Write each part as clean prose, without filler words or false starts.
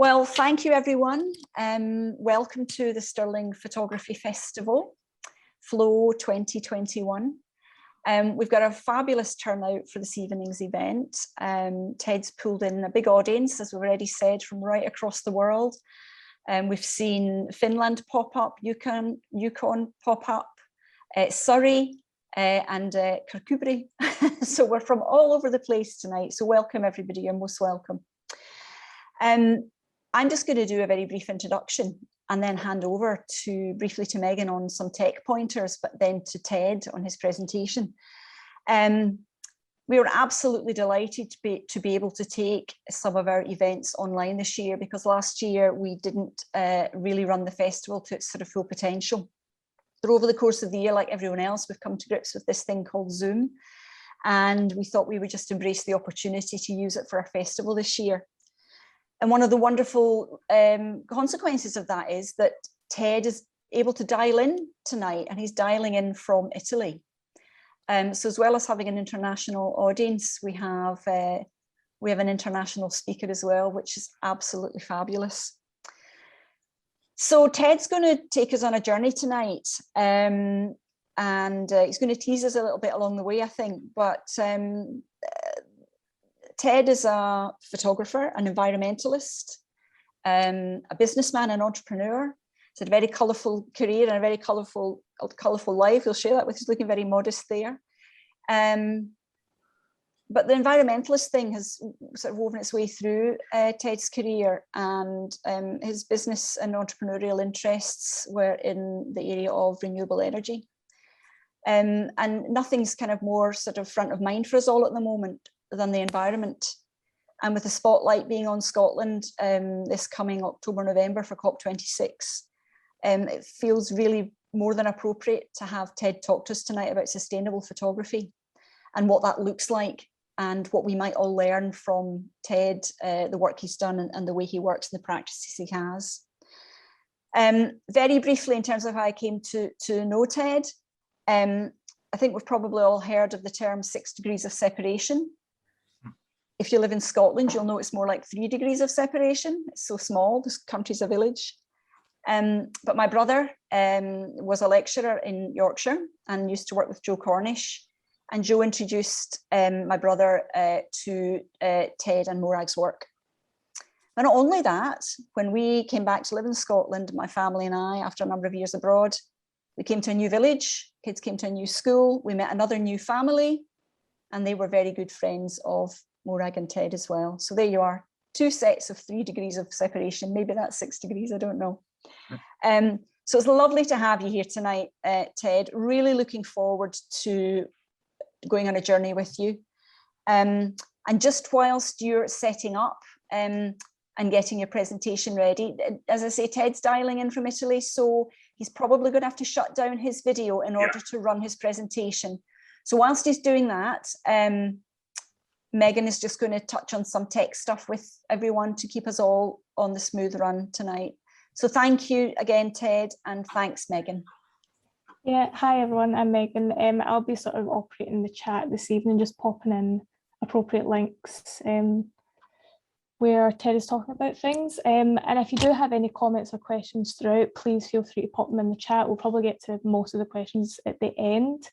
Well, thank you everyone. Welcome to the Stirling Photography Festival, Flow 2021. We've got a fabulous turnout for this evening's event. Ted's pulled in a big audience, as we've already said, from right across the world. We've seen Finland pop up, Yukon pop up, Surrey and Kirkcudbright. So we're from all over the place tonight. So welcome everybody, you're most welcome. I'm just going to do a very brief introduction and then hand over briefly to Megan on some tech pointers, but then to Ted on his presentation. We were absolutely delighted to be able to take some of our events online this year, because last year we didn't really run the festival to its sort of full potential. But over the course of the year, like everyone else, we've come to grips with this thing called Zoom. And we thought we would just embrace the opportunity to use it for our festival this year. And one of the wonderful consequences of that is that Ted is able to dial in tonight, and he's dialing in from Italy. So as well as having an international audience, we have an international speaker as well, which is absolutely fabulous. So Ted's going to take us on a journey tonight, and he's going to tease us a little bit along the way, I think. But Ted is a photographer, an environmentalist, a businessman, an entrepreneur. He's had a very colourful career and a very colourful life. He'll share that with us, looking very modest there. But the environmentalist thing has sort of woven its way through Ted's career, and his business and entrepreneurial interests were in the area of renewable energy. And nothing's kind of more sort of front of mind for us all at the moment than the environment. And with the spotlight being on Scotland this coming October, November for COP26, it feels really more than appropriate to have Ted talk to us tonight about sustainable photography and what that looks like, and what we might all learn from Ted, the work he's done and the way he works and the practices he has. Very briefly, in terms of how I came to know Ted, I think we've probably all heard of the term 6 degrees of separation. If you live in Scotland, you'll know it's more like 3 degrees of separation. It's so small, this country's a village. But my brother was a lecturer in Yorkshire and used to work with Joe Cornish. And Joe introduced my brother to Ted and Morag's work. But not only that, when we came back to live in Scotland, my family and I, after a number of years abroad, we came to a new village, kids came to a new school, we met another new family, and they were very good friends of Morag and Ted as well. So there you are, 2 sets of 3 degrees of separation. Maybe that's 6 degrees, I don't know. So it's lovely to have you here tonight, Ted. Really looking forward to going on a journey with you. And just whilst you're setting up and getting your presentation ready, as I say, Ted's dialing in from Italy, so he's probably going to have to shut down his video in order to run his presentation. So whilst he's doing that, Megan is just going to touch on some tech stuff with everyone to keep us all on the smooth run tonight. So thank you again, Ted, and thanks, Megan. Yeah, hi everyone, I'm Megan. I'll be sort of operating the chat this evening, just popping in appropriate links where Ted is talking about things. And if you do have any comments or questions throughout, please feel free to pop them in the chat. We'll probably get to most of the questions at the end.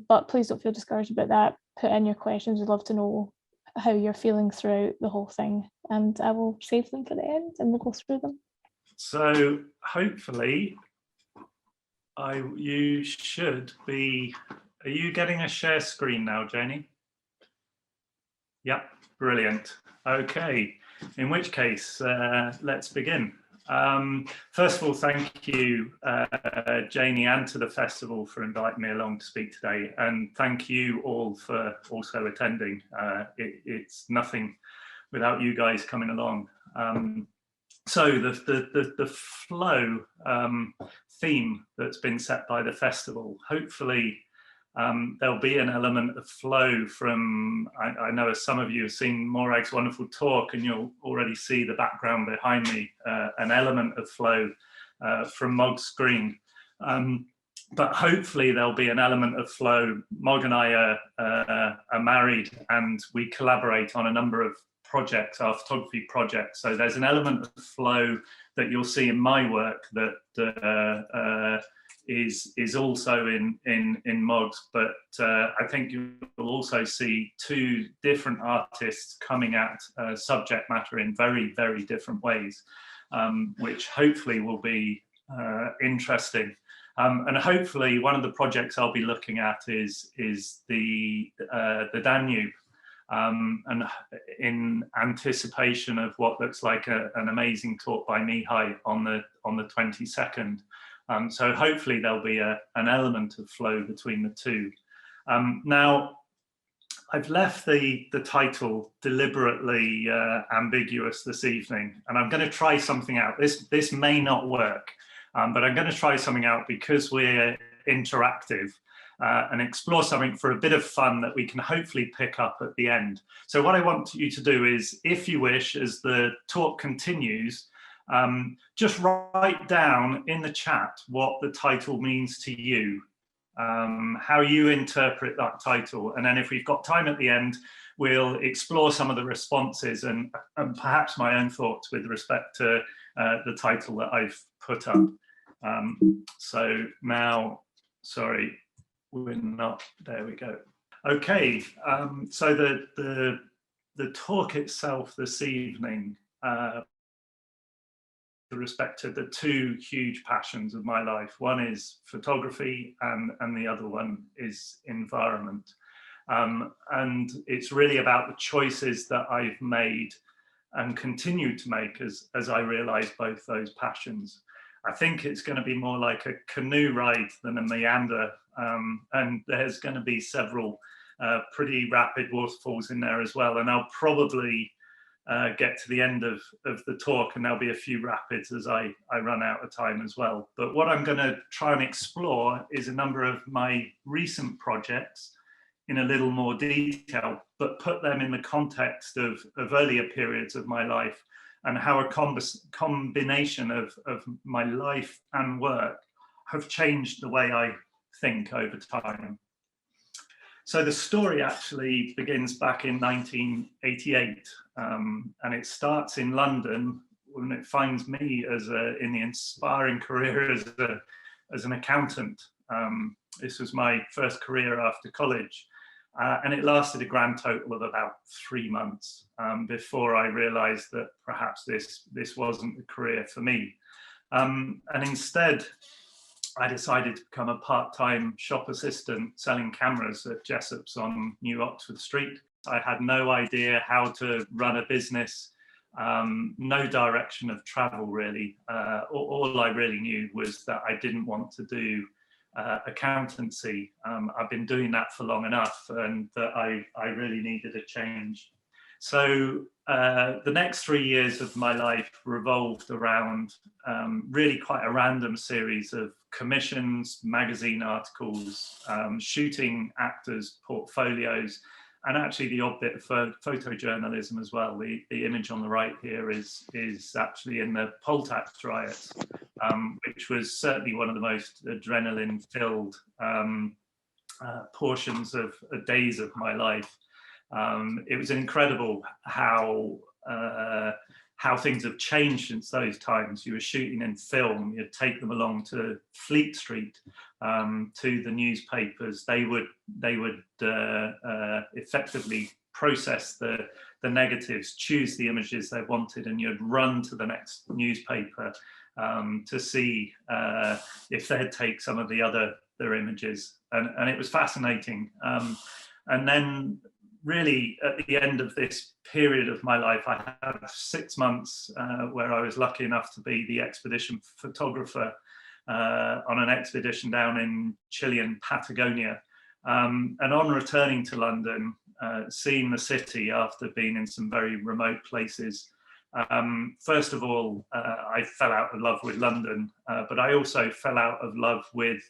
But please don't feel discouraged about that. Put in your questions. We'd love to know how you're feeling throughout the whole thing, and I will save them for the end and we'll go through them. So hopefully you should be, are you getting a share screen now, Janie? Yep, brilliant. Okay, in which case, let's begin. First of all, thank you, Janie, and to the festival for inviting me along to speak today. And thank you all for also attending. It's nothing without you guys coming along. So the flow theme that's been set by the festival, hopefully there'll be an element of flow from, I know as some of you have seen Morag's wonderful talk, and you'll already see the background behind me, an element of flow from Mog's screen. But hopefully there'll be an element of flow. Mog and I are married, and we collaborate on a number of projects, our photography projects. So there's an element of flow that you'll see in my work that is also in Mog's, but I think you'll also see two different artists coming at subject matter in very, very different ways, which hopefully will be interesting. And hopefully one of the projects I'll be looking at is the Danube, and in anticipation of what looks like an amazing talk by Mihai on the 22nd. So hopefully there'll be an element of flow between the two. Now, I've left the title deliberately ambiguous this evening, and I'm going to try something out. This may not work, but I'm going to try something out because we're interactive, and explore something for a bit of fun that we can hopefully pick up at the end. So what I want you to do is, if you wish, as the talk continues, just write down in the chat what the title means to you, how you interpret that title. And then if we've got time at the end, we'll explore some of the responses and perhaps my own thoughts with respect to the title that I've put up. So now, sorry, we're not, there we go. Okay, so the talk itself this evening, with respect to the two huge passions of my life. One is photography and the other one is environment. And it's really about the choices that I've made and continue to make as I realize both those passions. I think it's going to be more like a canoe ride than a meander, and there's going to be several pretty rapid waterfalls in there as well, and I'll probably get to the end of the talk and there'll be a few rapids as I run out of time as well. But what I'm going to try and explore is a number of my recent projects in a little more detail, but put them in the context of earlier periods of my life and how a combination of my life and work have changed the way I think over time. So the story actually begins back in 1988, and it starts in London when it finds me in the inspiring career as an accountant. This was my first career after college, and it lasted a grand total of about 3 months before I realised that perhaps this wasn't the career for me. And instead, I decided to become a part-time shop assistant selling cameras at Jessop's on New Oxford Street. I had no idea how to run a business, no direction of travel really. All I really knew was that I didn't want to do accountancy. I've been doing that for long enough and that I really needed a change. So the next 3 years of my life revolved around really quite a random series of commissions, magazine articles, shooting actors' portfolios, and actually the odd bit of photojournalism as well. The image on the right here is actually in the poll tax riots, which was certainly one of the most adrenaline-filled portions of days of my life. It was incredible how things have changed since those times. You were shooting in film, you'd take them along to Fleet Street, to the newspapers. They would effectively process the negatives, choose the images they wanted, and you'd run to the next newspaper to see if they'd take some of the other images. And it was fascinating. And then really at the end of this period of my life, I had 6 months where I was lucky enough to be the expedition photographer on an expedition down in Chilean Patagonia. And on returning to London, seeing the city after being in some very remote places, first of all, I fell out of love with London, but I also fell out of love with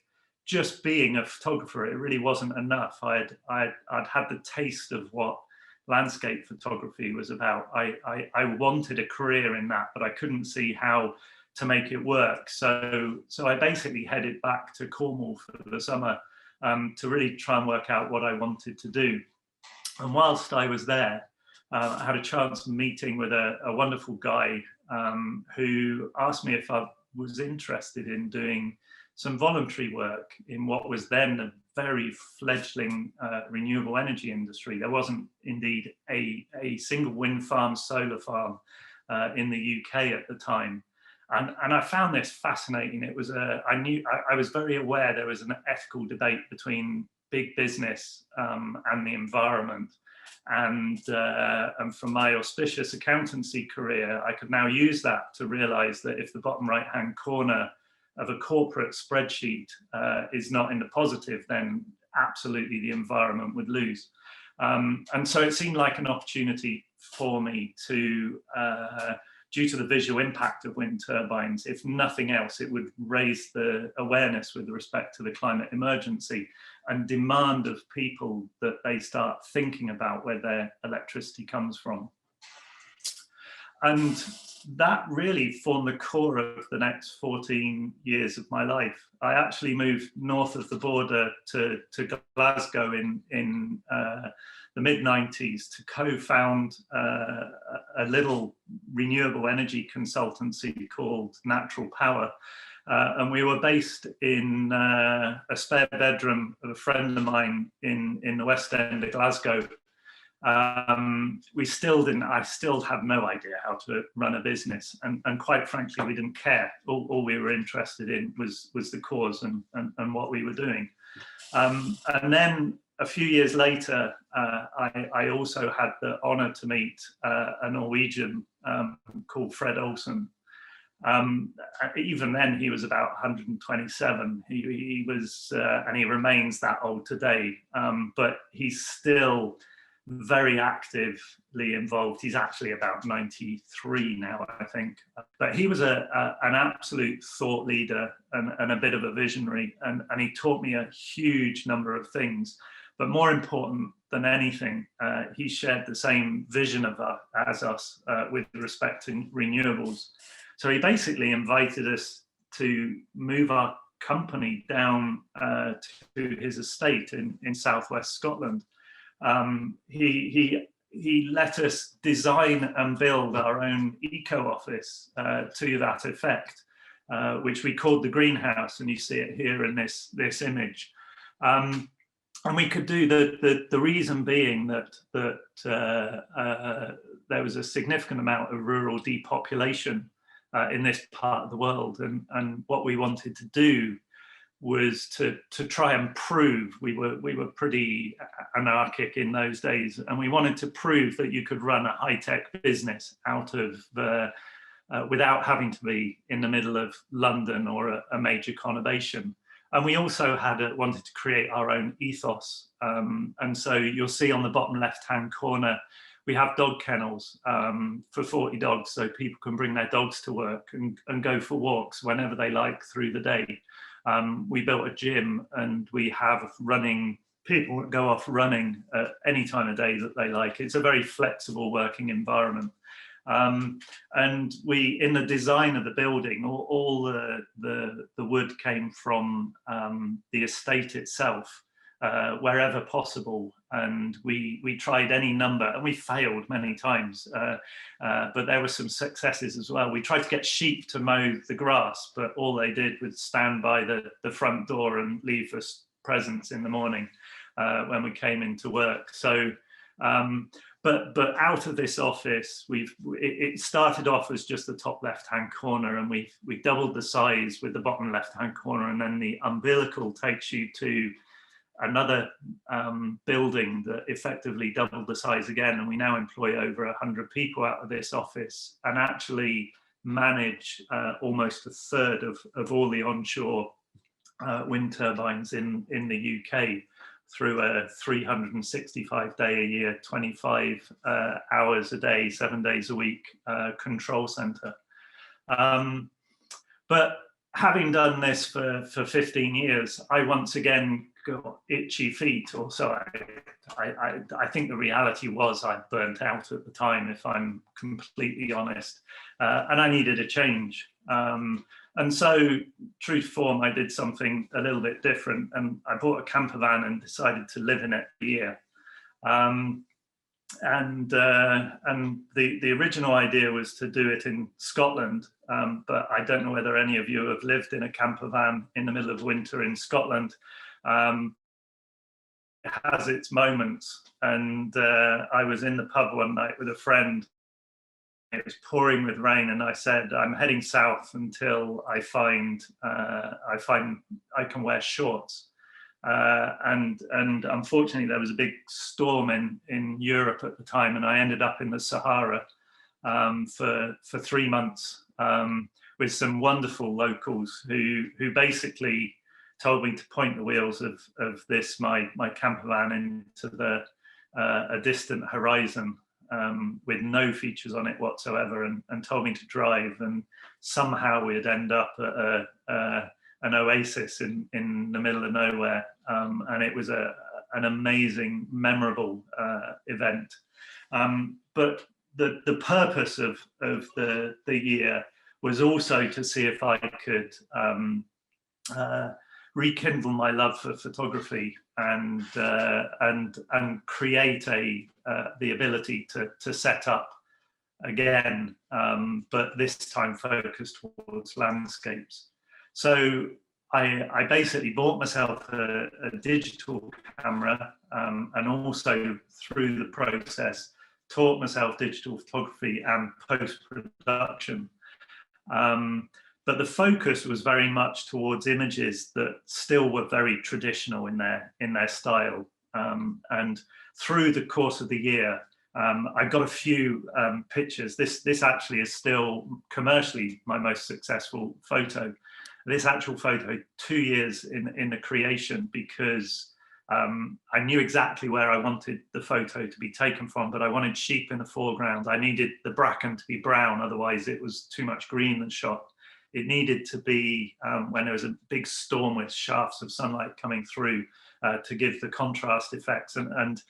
just being a photographer. It really wasn't enough. I'd had the taste of what landscape photography was about. I wanted a career in that, but I couldn't see how to make it work. So I basically headed back to Cornwall for the summer to really try and work out what I wanted to do. And whilst I was there, I had a chance of meeting with a wonderful guy who asked me if I was interested in doing some voluntary work in what was then a very fledgling renewable energy industry. There wasn't indeed a single wind farm, solar farm in the UK at the time. And I found this fascinating. It was I was very aware there was an ethical debate between big business and the environment. And from my auspicious accountancy career, I could now use that to realize that if the bottom right-hand corner of a corporate spreadsheet is not in the positive, then absolutely the environment would lose. And so it seemed like an opportunity for me to, due to the visual impact of wind turbines, if nothing else, it would raise the awareness with respect to the climate emergency and demand of people that they start thinking about where their electricity comes from. And that really formed the core of the next 14 years of my life. I actually moved north of the border to Glasgow in the mid-90s to co-found a little renewable energy consultancy called Natural Power. And we were based in a spare bedroom of a friend of mine in the West End of Glasgow. I still had no idea how to run a business, and quite frankly, we didn't care. All we were interested in was the cause and what we were doing. And then a few years later, I also had the honor to meet a Norwegian called Fred Olsen. Even then, he was about 127. He was, and he remains that old today, but he's still very actively involved. He's actually about 93 now, I think. But he was an absolute thought leader and a bit of a visionary, and he taught me a huge number of things. But more important than anything, he shared the same vision as us with respect to renewables. So he basically invited us to move our company down to his estate in southwest Scotland. He let us design and build our own eco office to that effect, which we called the greenhouse, and you see it here in this image. And we could do the reason being that there was a significant amount of rural depopulation in this part of the world, and what we wanted to do was to try and prove, we were pretty anarchic in those days, and we wanted to prove that you could run a high-tech business out of without having to be in the middle of London or a major conurbation. And we also wanted to create our own ethos. And so you'll see on the bottom left-hand corner, we have dog kennels for 40 dogs, so people can bring their dogs to work and go for walks whenever they like through the day. We built a gym, and we have people that go off running at any time of day that they like. It's a very flexible working environment. And in the design of the building, all the wood came from the estate itself, wherever possible. And we tried any number, and we failed many times, but there were some successes as well. We tried to get sheep to mow the grass, but all they did was stand by the front door and leave us presents in the morning when we came into work. So but out of this office, it started off as just the top left-hand corner, and we doubled the size with the bottom left-hand corner, and then the umbilical takes you to another building that effectively doubled the size again, and we now employ over 100 people out of this office and actually manage almost a third of all the onshore wind turbines in the UK through a 365-day-a-year, 25 hours a day, 7 days a week control center. But having done this for 15 years, I once again got itchy feet, or so I think the reality was I burnt out at the time, if I'm completely honest, and I needed a change. And so, true to form, I did something a little bit different, and I bought a camper van and decided to live in it for a year. the original idea was to do it in Scotland, but I don't know whether any of you have lived in a camper van in the middle of winter in Scotland. It has its moments, and I was in the pub one night with a friend. It was pouring with rain, and I said, I'm heading south until I find I can wear shorts. And unfortunately, there was a big storm in Europe at the time, and I ended up in the Sahara for 3 months with some wonderful locals who basically told me to point the wheels of this my camper van into a distant horizon with no features on it whatsoever, and told me to drive, and somehow we'd end up at an oasis in the middle of nowhere, and it was an amazing, memorable event. But the purpose of the year was also to see if I could rekindle my love for photography and create the ability to set up again, but this time focused towards landscapes. So I basically bought myself a digital camera, and also through the process taught myself digital photography and post-production. But the focus was very much towards images that still were very traditional in their style. And through the course of the year, I got a few pictures. This actually is still commercially my most successful photo. This actual photo, 2 years in the creation, because I knew exactly where I wanted the photo to be taken from, but I wanted sheep in the foreground. I needed the bracken to be brown, otherwise it was too much green and shot. It needed to be when there was a big storm with shafts of sunlight coming through to give the contrast effects. And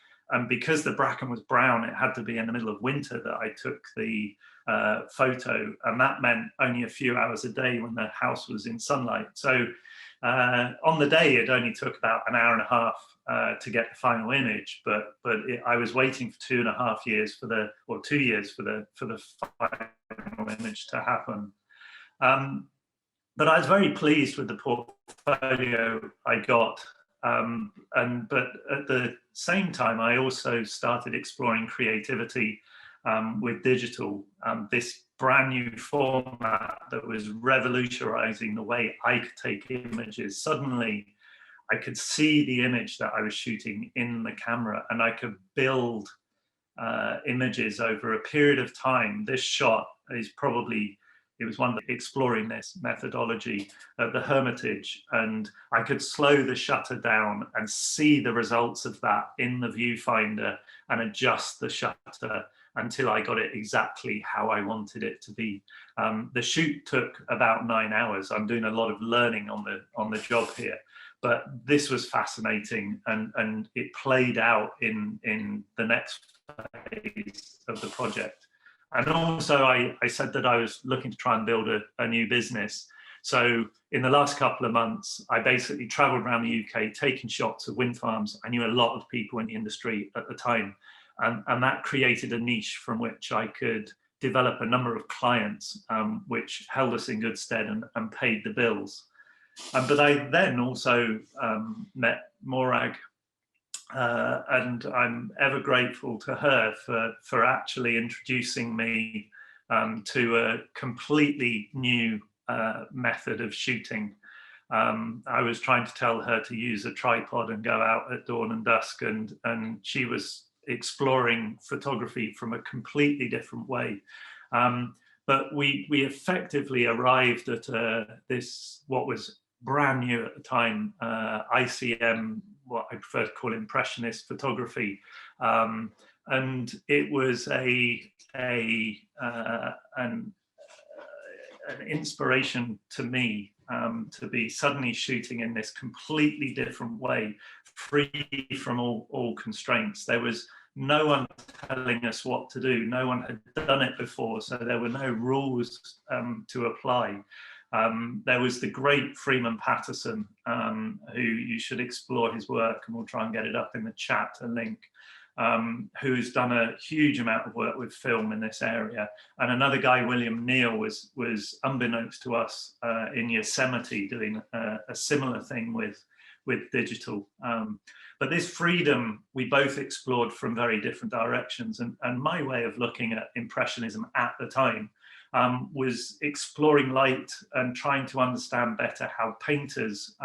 because the bracken was brown, it had to be in the middle of winter that I took the photo. And that meant only a few hours a day when the house was in sunlight. So on the day, it only took about an hour and a half to get the final image. But I was waiting for 2.5 years or 2 years for the final image to happen. But I was very pleased with the portfolio I got, but at the same time, I also started exploring creativity with digital, this brand new format that was revolutionizing the way I could take images. Suddenly, I could see the image that I was shooting in the camera, and I could build images over a period of time. This shot is it was one that exploring this methodology at the Hermitage, and I could slow the shutter down and see the results of that in the viewfinder and adjust the shutter until I got it exactly how I wanted it to be. The shoot took about 9 hours. I'm doing a lot of learning on the job here, but this was fascinating, and it played out in the next phase of the project. And also I said that I was looking to try and build a new business. So in the last couple of months, I basically traveled around the UK taking shots of wind farms. I knew a lot of people in the industry at the time, and that created a niche from which I could develop a number of clients, which held us in good stead and paid the bills. But I then also met Morag, and I'm ever grateful to her for actually introducing me to a completely new method of shooting. I was trying to tell her to use a tripod and go out at dawn and dusk, and she was exploring photography from a completely different way. But we effectively arrived at what was brand new at the time, ICM, what I prefer to call impressionist photography, and it was an inspiration to me to be suddenly shooting in this completely different way, free from all constraints. There was no one telling us what to do. No one had done it before, so there were no rules to apply. There was the great Freeman Patterson, who you should explore his work, and we'll try and get it up in the chat, a link. who's done a huge amount of work with film in this area. And another guy, William Neal, was unbeknownst to us in Yosemite doing a similar thing with digital. But this freedom, we both explored from very different directions. And my way of looking at Impressionism at the time was exploring light and trying to understand better how painters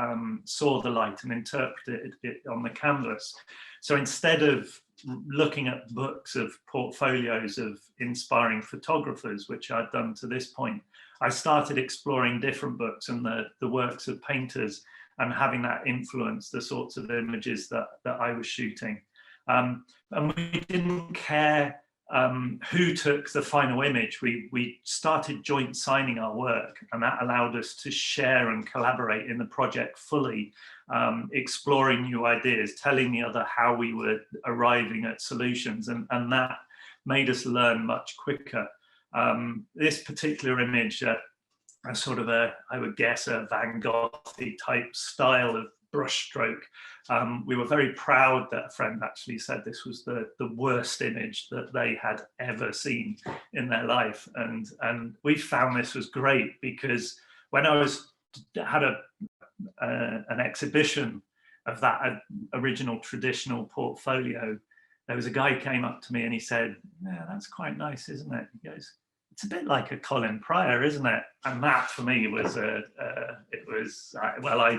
saw the light and interpreted it on the canvas. So instead of looking at books of portfolios of inspiring photographers, which I'd done to this point, I started exploring different books and the works of painters, and having that influence the sorts of images that I was shooting. And we didn't care who took the final image. We started joint signing our work, and that allowed us to share and collaborate in the project fully, exploring new ideas, telling the other how we were arriving at solutions, and that made us learn much quicker. This particular image, a sort of I would guess, a Van Gogh-y type style of brushstroke. We were very proud that a friend actually said this was the worst image that they had ever seen in their life. And we found this was great, because when I had an exhibition of that original traditional portfolio, there was a guy who came up to me and he said, "Yeah, that's quite nice, isn't it?" He goes, "It's a bit like a Colin Pryor, isn't it?" And that for me was well, I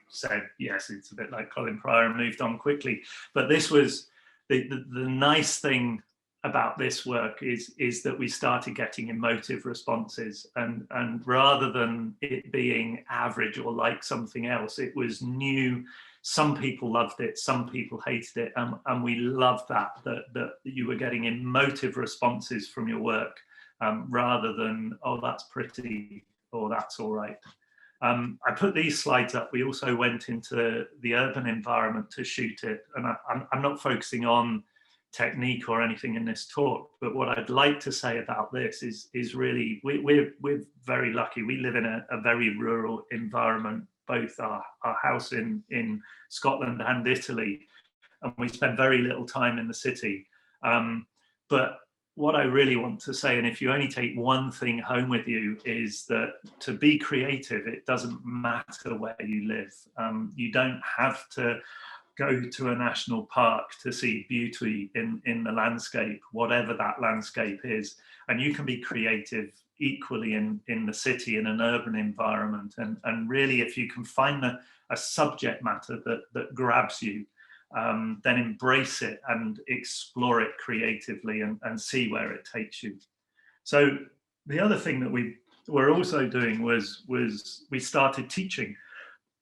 said, yes, it's a bit like Colin Pryor, and moved on quickly. But this was the nice thing about this work is that we started getting emotive responses, and rather than it being average or like something else, it was new. Some people loved it, some people hated it, and we loved that you were getting emotive responses from your work. Rather than, oh, that's pretty, or that's all right. I put these slides up. We also went into the urban environment to shoot it. And I'm not focusing on technique or anything in this talk, but what I'd like to say about this is really, we're very lucky. We live in a very rural environment, both our house in Scotland and Italy, and we spend very little time in the city. But what I really want to say, and if you only take one thing home with you, is that to be creative, it doesn't matter where you live. You don't have to go to a national park to see beauty in the landscape, whatever that landscape is. And you can be creative equally in the city, in an urban environment. And really, if you can find a subject matter that grabs you, then embrace it and explore it creatively and see where it takes you. So the other thing that we were also doing was we started teaching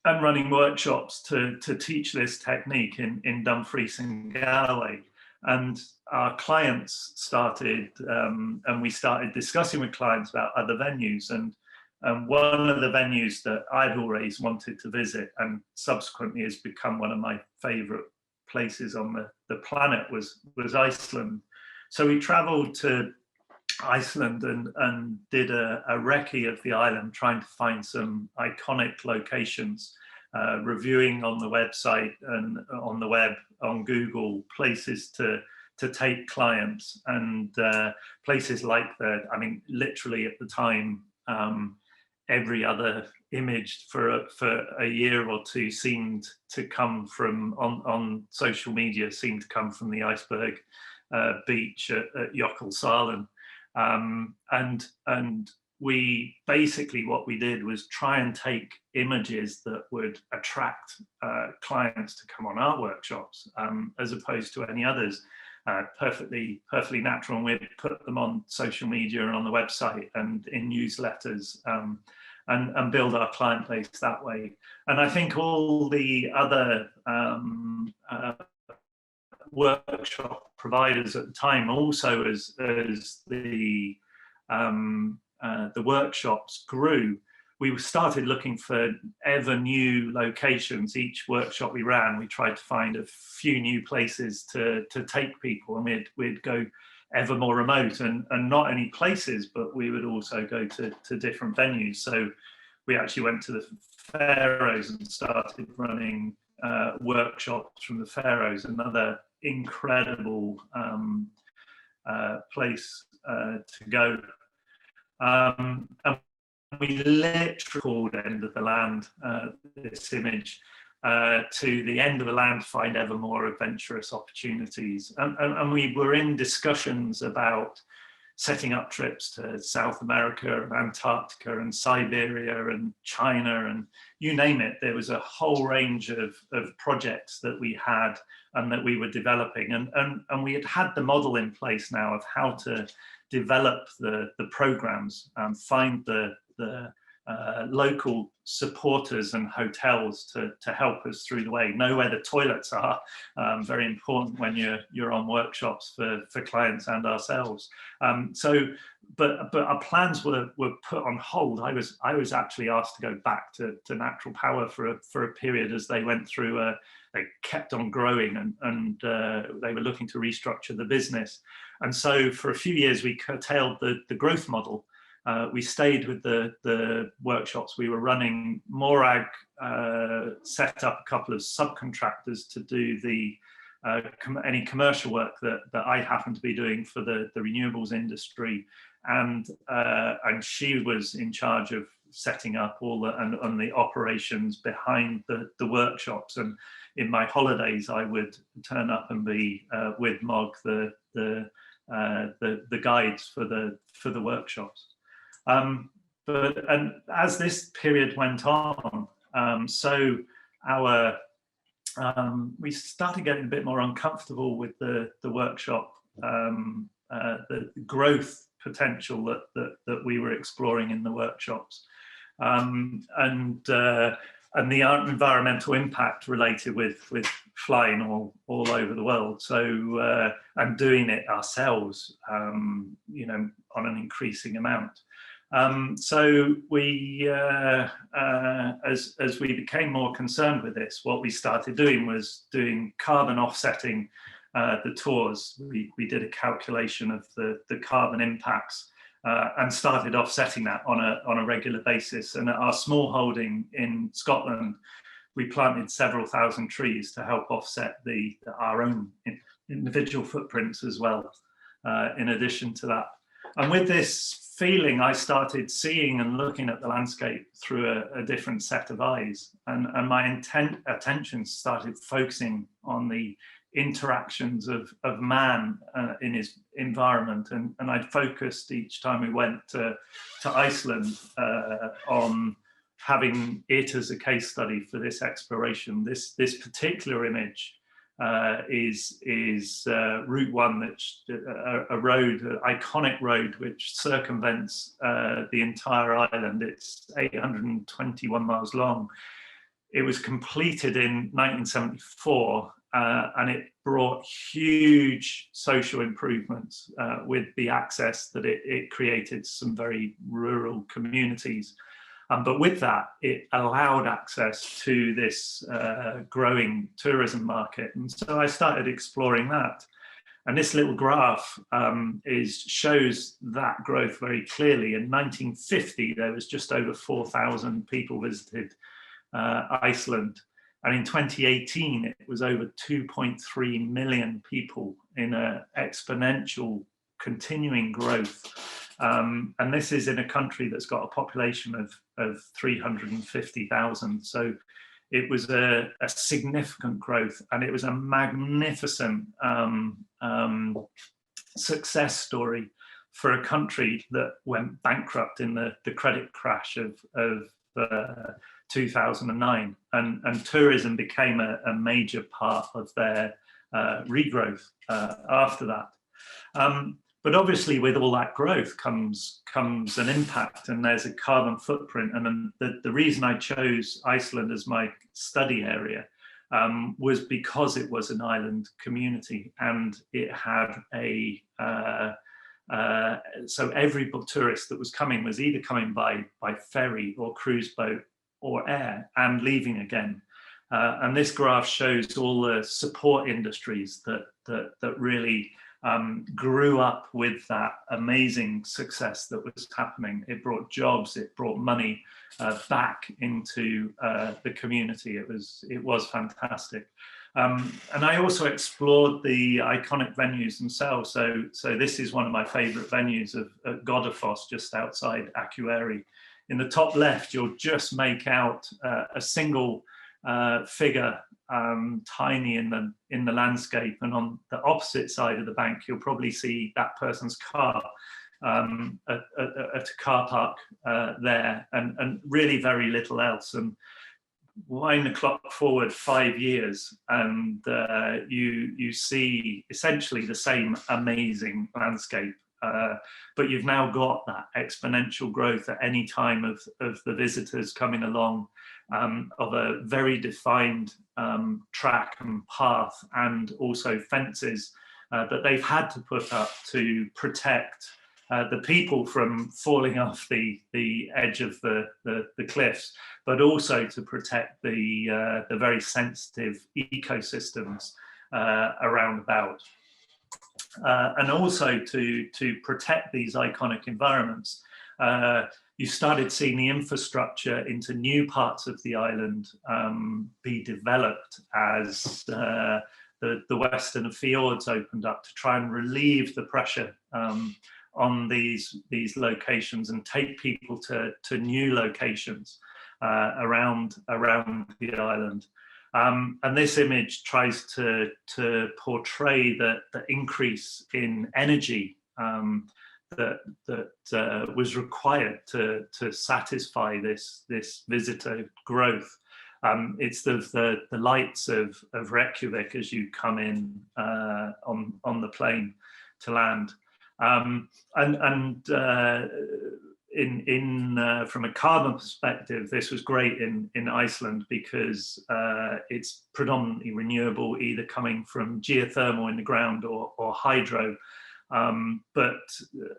and running workshops to teach this technique in Dumfries and Galloway. And our clients started, and we started discussing with clients about other venues. And one of the venues that I'd always wanted to visit, and subsequently has become one of my favorite places on the planet, was Iceland. So we traveled to Iceland and did a recce of the island, trying to find some iconic locations, reviewing on the website and on the web, on Google, places to take clients, and places like I mean, literally at the time, every other image for a year or two seemed to come from, on social media, seemed to come from the iceberg beach at Jökulsárlón. And we basically, what we did was try and take images that would attract clients to come on our workshops, as opposed to any others. Perfectly natural, and we'd put them on social media and on the website and in newsletters, and build our client base that way. And I think all the other workshop providers at the time, also as the workshops grew, we started looking for ever new locations. Each workshop we ran, we tried to find a few new places to take people, and we'd go ever more remote, and not only places, but we would also go to different venues. So we actually went to the Faroes and started running workshops from the Faroes, another incredible place to go. And we literally called End of the Land, this image, to the end of the land to find ever more adventurous opportunities. And we were in discussions about setting up trips to South America and Antarctica and Siberia and China and you name it. There was a whole range of projects that we had and that we were developing. And we had the model in place now of how to develop the programs, find the local supporters and hotels to help us through the way, know where the toilets are, very important when you're on workshops for clients and ourselves. But our plans were put on hold. I was actually asked to go back to natural power for a period as they went through they kept on growing and they were looking to restructure the business. And so for a few years we curtailed the growth model. We stayed with the workshops we were running. Morag set up a couple of subcontractors to do any commercial work that I happened to be doing for the renewables industry, and she was in charge of setting up all the operations behind the workshops. And in my holidays, I would turn up and be with Mog, the guides for the workshops. And as this period went on, so we started getting a bit more uncomfortable with the workshop, the growth potential that we were exploring in the workshops, and the environmental impact related with flying all over the world. So and doing it ourselves, on an increasing amount. So we, as we became more concerned with this, what we started doing was doing carbon offsetting the tours. We did a calculation of the carbon impacts and started offsetting that on a regular basis. And at our small holding in Scotland, we planted several thousand trees to help offset our own individual footprints as well, in addition to that. And with this feeling, I started seeing and looking at the landscape through a different set of eyes, and my attention started focusing on the interactions of man in his environment, and I'd focused each time we went to Iceland on having it as a case study for this exploration. This particular image is Route 1, that's a road, an iconic road which circumvents the entire island. It's 821 miles long. It was completed in 1974, and it brought huge social improvements with the access that it created some very rural communities. But with that, it allowed access to this growing tourism market. And so I started exploring that. And this little graph shows that growth very clearly. In 1950, there was just over 4,000 people visited Iceland. And in 2018, it was over 2.3 million people in an exponential continuing growth. And this is in a country that's got a population of 350,000. So it was a significant growth, and it was a magnificent success story for a country that went bankrupt in the credit crash of 2009. And tourism became a major part of their regrowth after that. But obviously, with all that growth comes an impact, and there's a carbon footprint. And the reason I chose Iceland as my study area was because it was an island community, and it had so every tourist that was coming was either coming by ferry or cruise boat or air and leaving again. And this graph shows all the support industries that really grew up with that amazing success that was happening. It brought jobs, it brought money back into the community. It was fantastic. And I also explored the iconic venues themselves. So this is one of my favorite venues at Godafoss, just outside Akureyri. In the top left, you'll just make out a single figure, tiny in the landscape, and on the opposite side of the bank, you'll probably see that person's car at a car park there, and really very little else. And wind the clock forward 5 years, and you see essentially the same amazing landscape. But you've now got that exponential growth at any time of the visitors coming along, of a very defined track and path, and also fences that they've had to put up to protect the people from falling off the edge of the cliffs, but also to protect the very sensitive ecosystems around about. And also to protect these iconic environments. You started seeing the infrastructure into new parts of the island be developed as the western fjords opened up to try and relieve the pressure on these locations and take people to new locations around the island. And this image tries to portray the increase in energy that was required to satisfy this visitor growth. It's the lights of Reykjavik as you come in on the plane to land. From a carbon perspective, this was great in Iceland because it's predominantly renewable, either coming from geothermal in the ground or hydro. But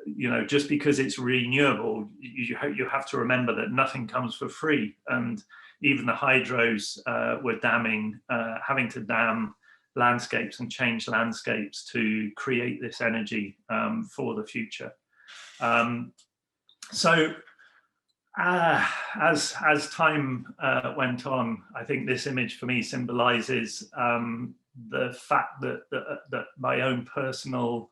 you know, just because it's renewable, you have to remember that nothing comes for free, and even the hydros were having to dam landscapes and change landscapes to create this energy for the future. So as time went on, I think this image for me symbolizes the fact that my own personal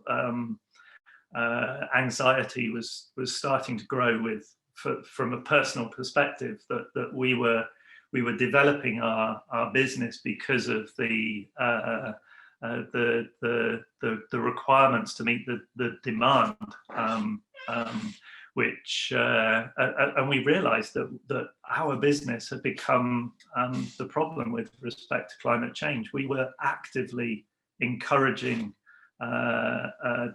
anxiety was starting to grow from a personal perspective, that we were developing our business because of the requirements to meet the demand, which and we realized that our business had become the problem with respect to climate change. We were actively encouraging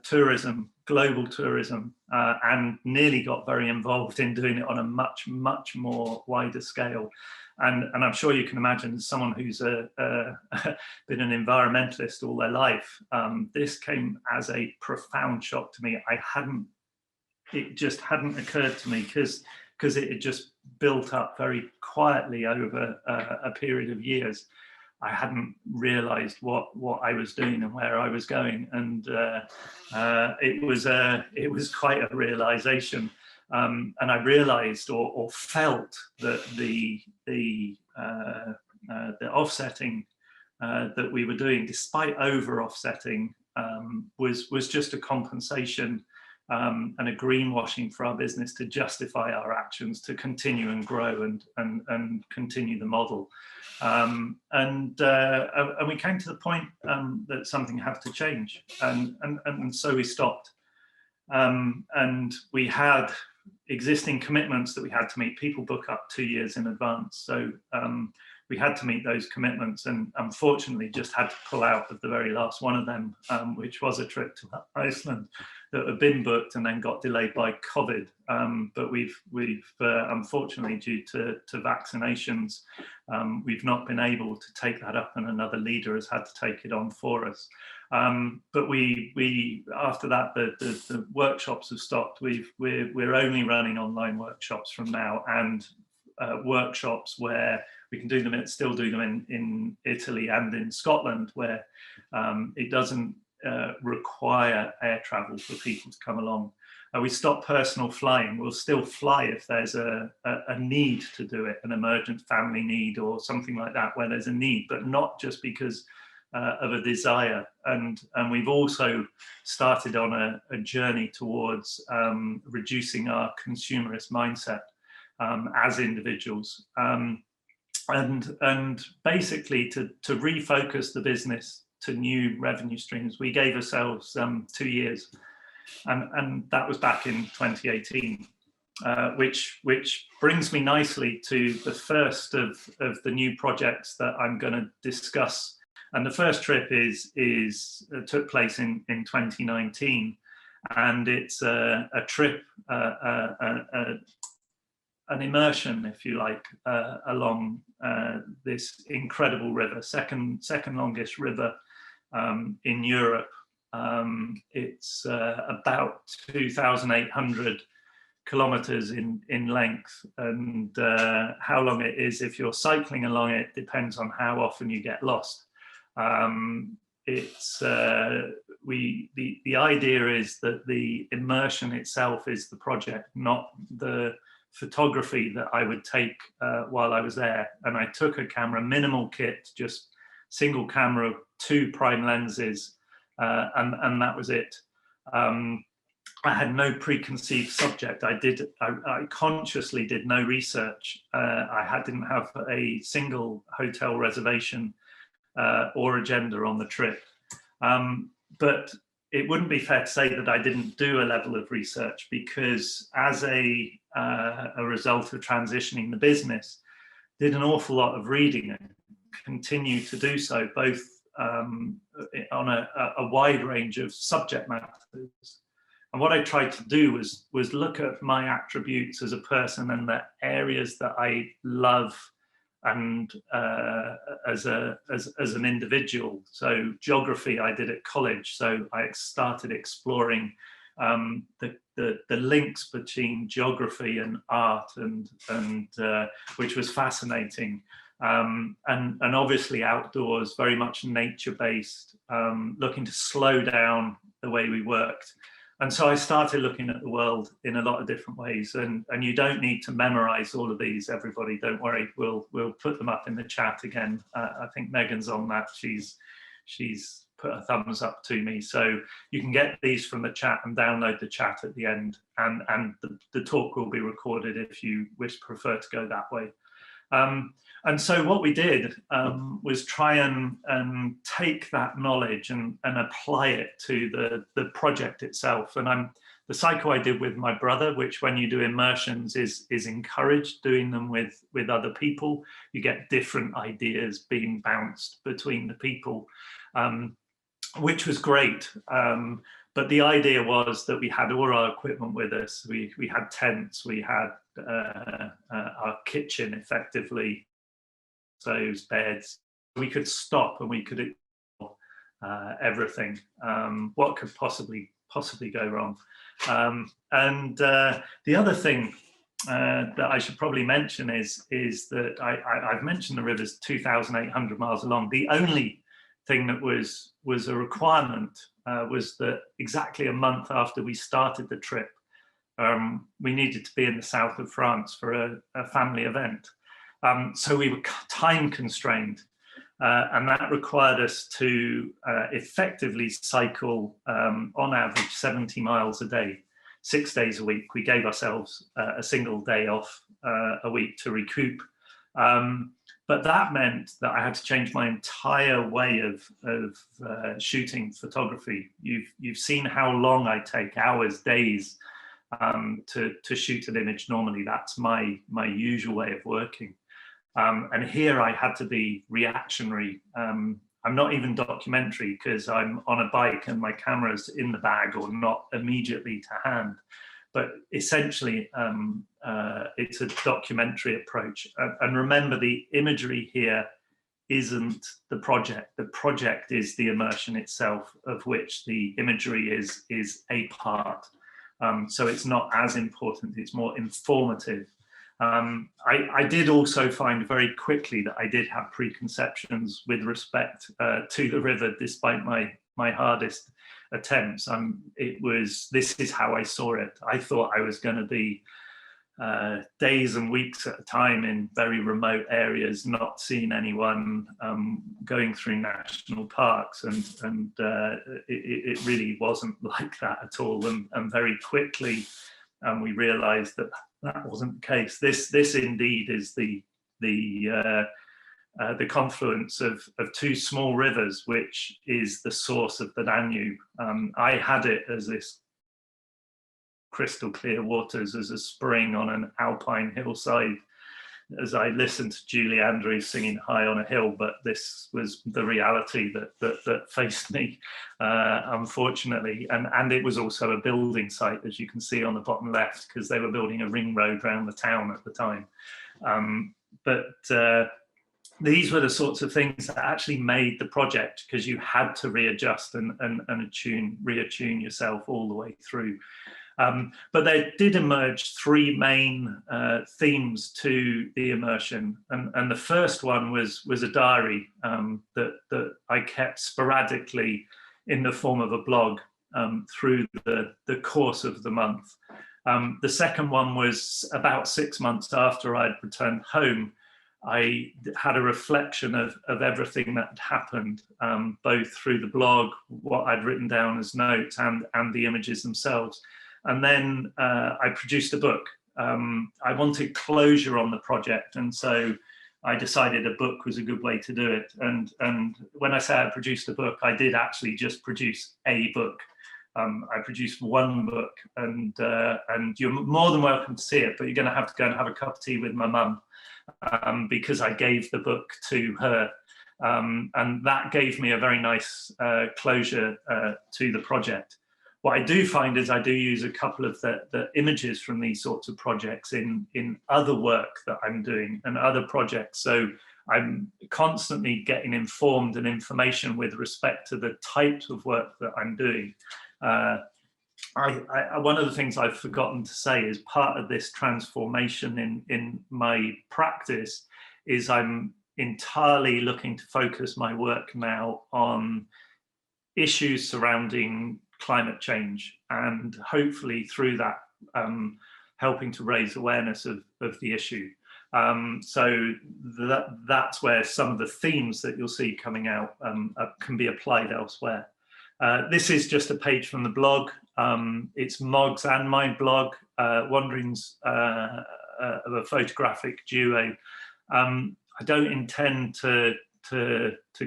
tourism, global tourism, and nearly got very involved in doing it on a much more wider scale. And I'm sure you can imagine, as someone who's been an environmentalist all their life, this came as a profound shock to me. It just hadn't occurred to me because it had just built up very quietly over a period of years. I hadn't realized what I was doing and where I was going, and it was quite a realization. And I realized or felt that the offsetting that we were doing, despite over offsetting, was just a compensation and a greenwashing for our business to justify our actions, to continue and grow and continue the model. And we came to the point that something had to change, and so we stopped. And we had existing commitments that we had to meet. People book up 2 years in advance, so we had to meet those commitments, and unfortunately just had to pull out of the very last one of them, which was a trip to Iceland that had been booked and then got delayed by COVID. But we've unfortunately, due to vaccinations, we've not been able to take that up, and another leader has had to take it on for us. But we after that, the workshops have stopped. We're only running online workshops from now, and workshops where we can still do them in Italy and in Scotland, where it doesn't require air travel for people to come along. We stopped personal flying. We'll still fly if there's a need to do it, an emergent family need or something like that, where there's a need, but not just because of a desire, and we've also started on a journey towards reducing our consumerist mindset as individuals, and basically to refocus the business to new revenue streams. We gave ourselves 2 years, and that was back in 2018. Which brings me nicely to the first of the new projects that I'm going to discuss. And the first trip took place in 2019, and it's a trip, an immersion, if you like, along this incredible river, second longest river in Europe. It's about 2,800 kilometers in length, and how long it is if you're cycling along it depends on how often you get lost. The idea is that the immersion itself is the project, not the photography that I would take while I was there. And I took a camera, minimal kit, just single camera, 2 prime lenses, and that was it. I had no preconceived subject. I consciously did no research. I didn't have a single hotel reservation or agenda on the trip. But it wouldn't be fair to say that I didn't do a level of research, because as a result of transitioning the business, did an awful lot of reading and continue to do so, both on a wide range of subject matters. And what I tried to do was look at my attributes as a person and the areas that I love, and as an individual. So geography I did at college, so I started exploring the links between geography and art, and which was fascinating. And obviously outdoors, very much nature-based, looking to slow down the way we worked. And so I started looking at the world in a lot of different ways, and you don't need to memorize all of these, everybody, don't worry, we'll put them up in the chat again. I think Megan's on that, she's put a thumbs up to me, so you can get these from the chat and download the chat at the end, and the talk will be recorded if you prefer to go that way. And so what we did was try and take that knowledge and apply it to the project itself. And the cycle I did with my brother, which when you do immersions is encouraged, doing them with other people. You get different ideas being bounced between the people, which was great. But the idea was that we had all our equipment with us. We had tents, we had our kitchen effectively, those beds. We could stop and we could ignore everything. What could possibly go wrong? And the other thing that I should probably mention is that I've mentioned the river's 2,800 miles long. The only thing that was a requirement was that exactly a month after we started the trip, we needed to be in the south of France for a family event. So we were time constrained, and that required us to effectively cycle on average 70 miles a day, 6 days a week. We gave ourselves a single day off a week to recoup. But that meant that I had to change my entire way of shooting photography. You've seen how long I take, hours, days, to shoot an image normally. That's my usual way of working. And here I had to be reactionary. I'm not even documentary because I'm on a bike and my camera's in the bag or not immediately to hand. But essentially, it's a documentary approach. And remember, the imagery here isn't the project. The project is the immersion itself, of which the imagery is a part. So it's not as important, it's more informative. I did also find very quickly that I did have preconceptions with respect to the river, despite my hardest attempts. This is how I saw it. I thought I was going to be days and weeks at a time in very remote areas, not seeing anyone, going through national parks, and it really wasn't like that at all. And very quickly, we realised that that wasn't the case. This indeed is the confluence of two small rivers, which is the source of the Danube. I had it as this crystal clear waters, as a spring on an alpine hillside, as I listened to Julie Andrews singing High on a Hill, but this was the reality that faced me, unfortunately. And it was also a building site, as you can see on the bottom left, because they were building a ring road around the town at the time. These were the sorts of things that actually made the project, because you had to readjust and reattune yourself all the way through. But there did emerge three main themes to the immersion, and the first one was a diary that I kept sporadically in the form of a blog through the course of the month. The second one was about 6 months after I'd returned home. I had a reflection of everything that had happened, both through the blog, what I'd written down as notes, and the images themselves. And then I produced a book. I wanted closure on the project, and so I decided a book was a good way to do it. And when I say I produced a book, I did actually just produce a book. I produced one book, and you're more than welcome to see it, but you're going to have to go and have a cup of tea with my mum, because I gave the book to her. And that gave me a very nice closure to the project. What I do find is I do use a couple of the images from these sorts of projects in other work that I'm doing and other projects. So I'm constantly getting informed and information with respect to the types of work that I'm doing. One of the things I've forgotten to say is part of this transformation in my practice is I'm entirely looking to focus my work now on issues surrounding climate change, and hopefully through that helping to raise awareness of the issue. So that's where some of the themes that you'll see coming out can be applied elsewhere. This is just a page from the blog. It's Mog's and my blog, Wanderings of a Photographic Duo. I don't intend to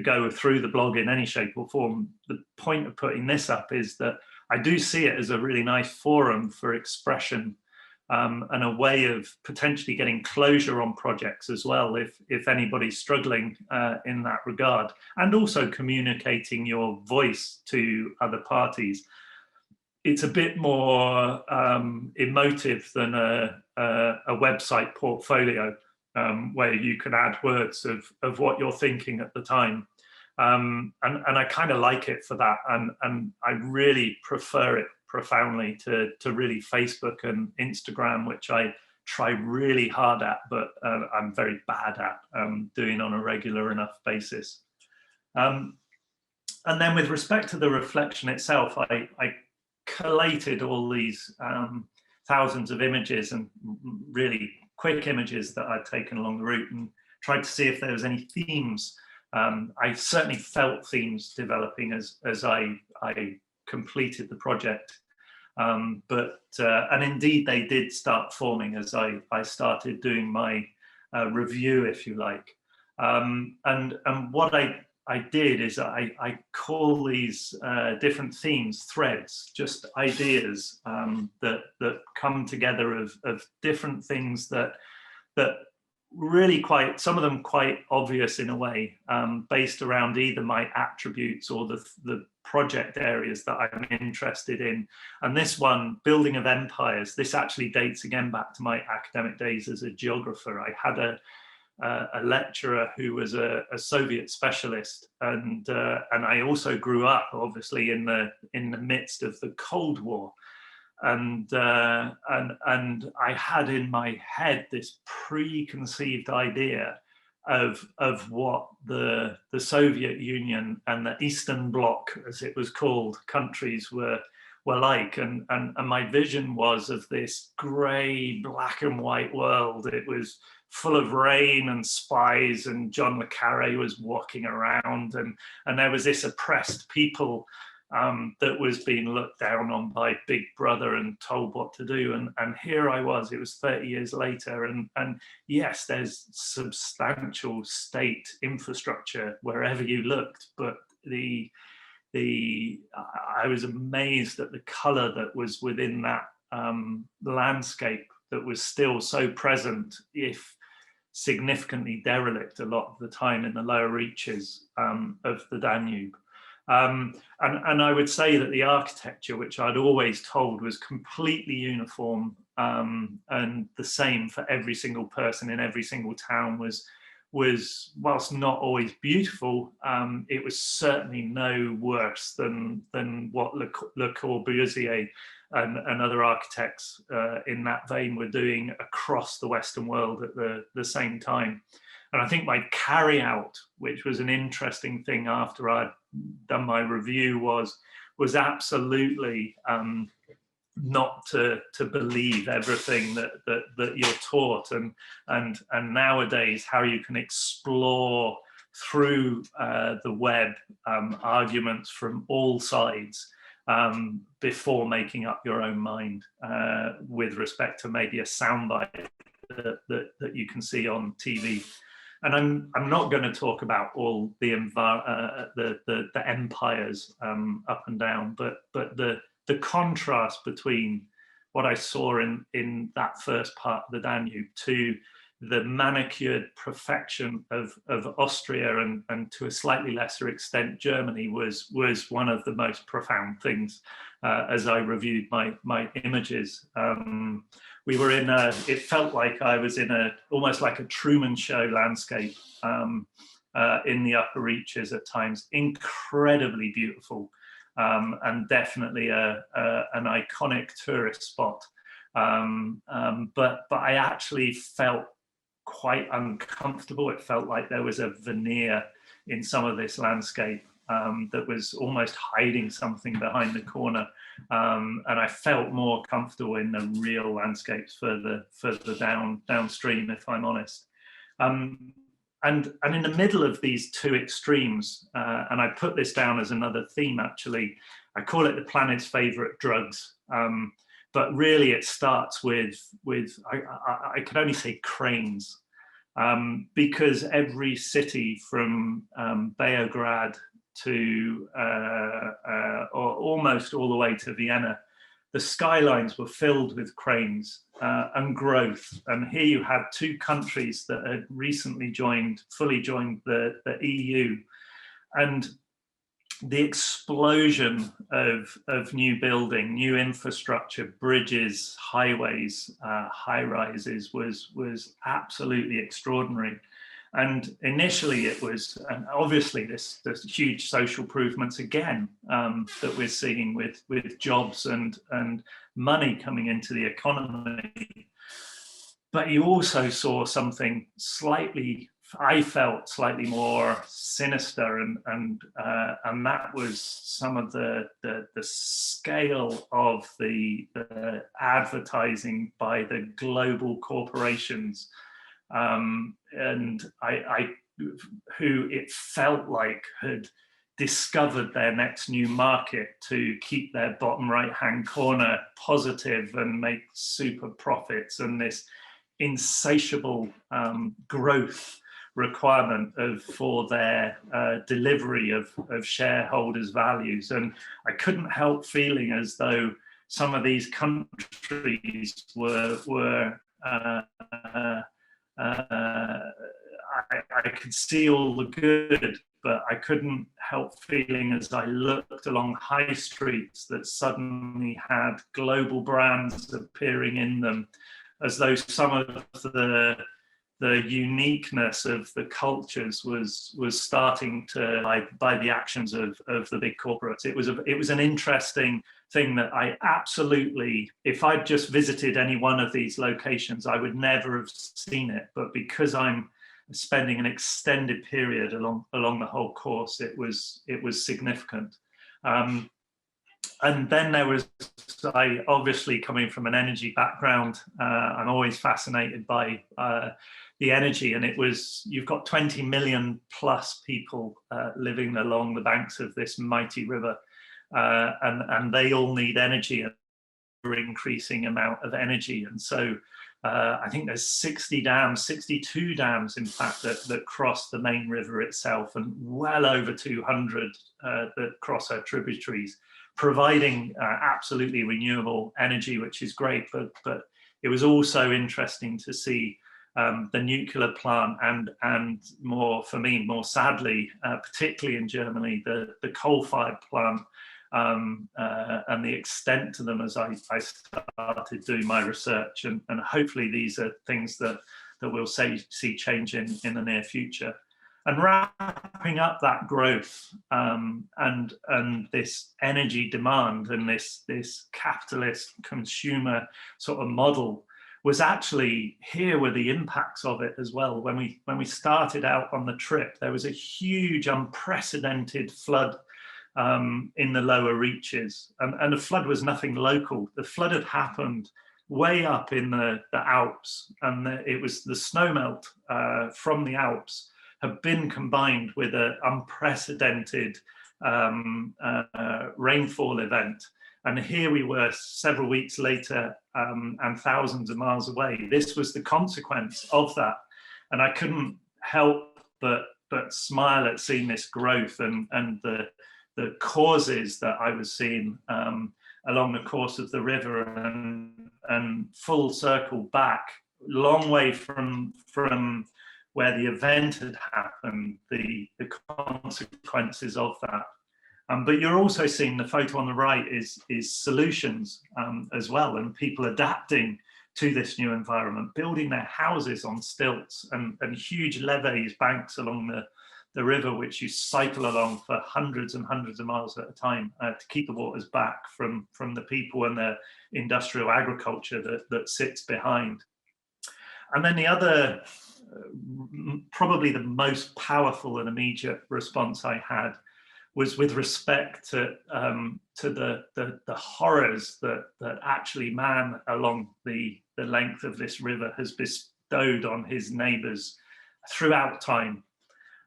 go through the blog in any shape or form. The point of putting this up is that I do see it as a really nice forum for expression, and a way of potentially getting closure on projects as well, if anybody's struggling in that regard, and also communicating your voice to other parties. It's a bit more emotive than a website portfolio, where you can add words of what you're thinking at the time. And I kind of like it for that. And I really prefer it profoundly to really Facebook and Instagram, which I try really hard at, but I'm very bad at doing on a regular enough basis. And then with respect to the reflection itself, I collated all these thousands of images and really quick images that I'd taken along the route, and tried to see if there was any themes. I certainly felt themes developing as I completed the project, and indeed they did start forming as I started doing my review, if you like. And what I did is I call these different themes threads, just ideas that come together of different things that really some of them quite obvious in a way, based around either my attributes or the project areas that I'm interested in. And this one, Building of Empires, this actually dates again back to my academic days as a geographer. I had a lecturer who was a Soviet specialist, and I also grew up obviously in the midst of the Cold War, and I had in my head this preconceived idea of what the Soviet Union and the Eastern Bloc, as it was called, countries were were like, and my vision was of this grey, black and white world. It was full of rain and spies, and John le Carré was walking around, and there was this oppressed people that was being looked down on by Big Brother and told what to do. And here I was, it was 30 years later, and yes, there's substantial state infrastructure wherever you looked, but I was amazed at the colour that was within that landscape that was still so present, if significantly derelict a lot of the time in the lower reaches of the Danube. And I would say that the architecture, which I'd always told was completely uniform and the same for every single person in every single town, was whilst not always beautiful, it was certainly no worse than what Le Corbusier and other architects in that vein were doing across the Western world at the same time. And I think my carry out, which was an interesting thing after I'd done my review, was absolutely not to believe everything that you're taught, and nowadays how you can explore through the web arguments from all sides before making up your own mind with respect to maybe a soundbite that you can see on TV. And I'm not going to talk about all the empires up and down, but the contrast between what I saw in that first part of the Danube to the manicured perfection of Austria and to a slightly lesser extent Germany was one of the most profound things as I reviewed my images. We were in it felt like I was in almost like a Truman Show landscape in the upper reaches at times, incredibly beautiful. And definitely an iconic tourist spot. But I actually felt quite uncomfortable. It felt like there was a veneer in some of this landscape that was almost hiding something behind the corner. And I felt more comfortable in the real landscapes further downstream, if I'm honest. And in the middle of these two extremes, and I put this down as another theme actually, I call it the planet's favorite drugs. But really it starts with I could only say cranes, because every city from Beograd to or almost all the way to Vienna, the skylines were filled with cranes and growth. And here you had two countries that had recently fully joined the EU. And the explosion of new building, new infrastructure, bridges, highways, high rises was absolutely extraordinary. And initially it was, and obviously this huge social improvements again that we're seeing with jobs and money coming into the economy. But you also saw something I felt slightly more sinister, and that was some of the scale of the advertising by the global corporations, and who it felt like had discovered their next new market to keep their bottom right-hand corner positive and make super profits, and this insatiable growth requirement for their delivery of shareholders' values. And I couldn't help feeling as though some of these countries were I could see all the good, but I couldn't help feeling as I looked along high streets that suddenly had global brands appearing in them, as though some of the uniqueness of the cultures was starting to, by the actions of the big corporates. It was an interesting thing that I absolutely, if I'd just visited any one of these locations, I would never have seen it. But because I'm spending an extended period along the whole course, it was significant. And then there was, I obviously coming from an energy background, I'm always fascinated by the energy, and it was, you've got 20 million plus people living along the banks of this mighty river, and they all need energy, and increasing amount of energy. And so I think there's 60 dams, 62 dams in fact, that cross the main river itself, and well over 200 that cross her tributaries, providing absolutely renewable energy, which is great. But it was also interesting to see the nuclear plant, and more, for me, more sadly, particularly in Germany, the coal-fired plant, and the extent to them as I started doing my research, and hopefully these are things that we'll see change in the near future. And wrapping up that growth, and this energy demand, and this capitalist consumer sort of model, was actually, here were the impacts of it as well. When we started out on the trip, there was a huge unprecedented flood in the lower reaches, and the flood was nothing local. The flood had happened way up in the Alps, and it was the snowmelt from the Alps have been combined with an unprecedented rainfall event. And here we were several weeks later, and thousands of miles away. This was the consequence of that. And I couldn't help but smile at seeing this growth, and the causes that I was seeing along the course of the river, and full circle back, long way from where the event had happened, the consequences of that. But you're also seeing, the photo on the right is solutions as well, and people adapting to this new environment, building their houses on stilts, and huge levees, banks along the river, which you cycle along for hundreds and hundreds of miles at a time to keep the waters back from the people and the industrial agriculture that sits behind. And then the other, probably the most powerful and immediate response I had was with respect to the horrors that actually man along the length of this river has bestowed on his neighbours throughout time.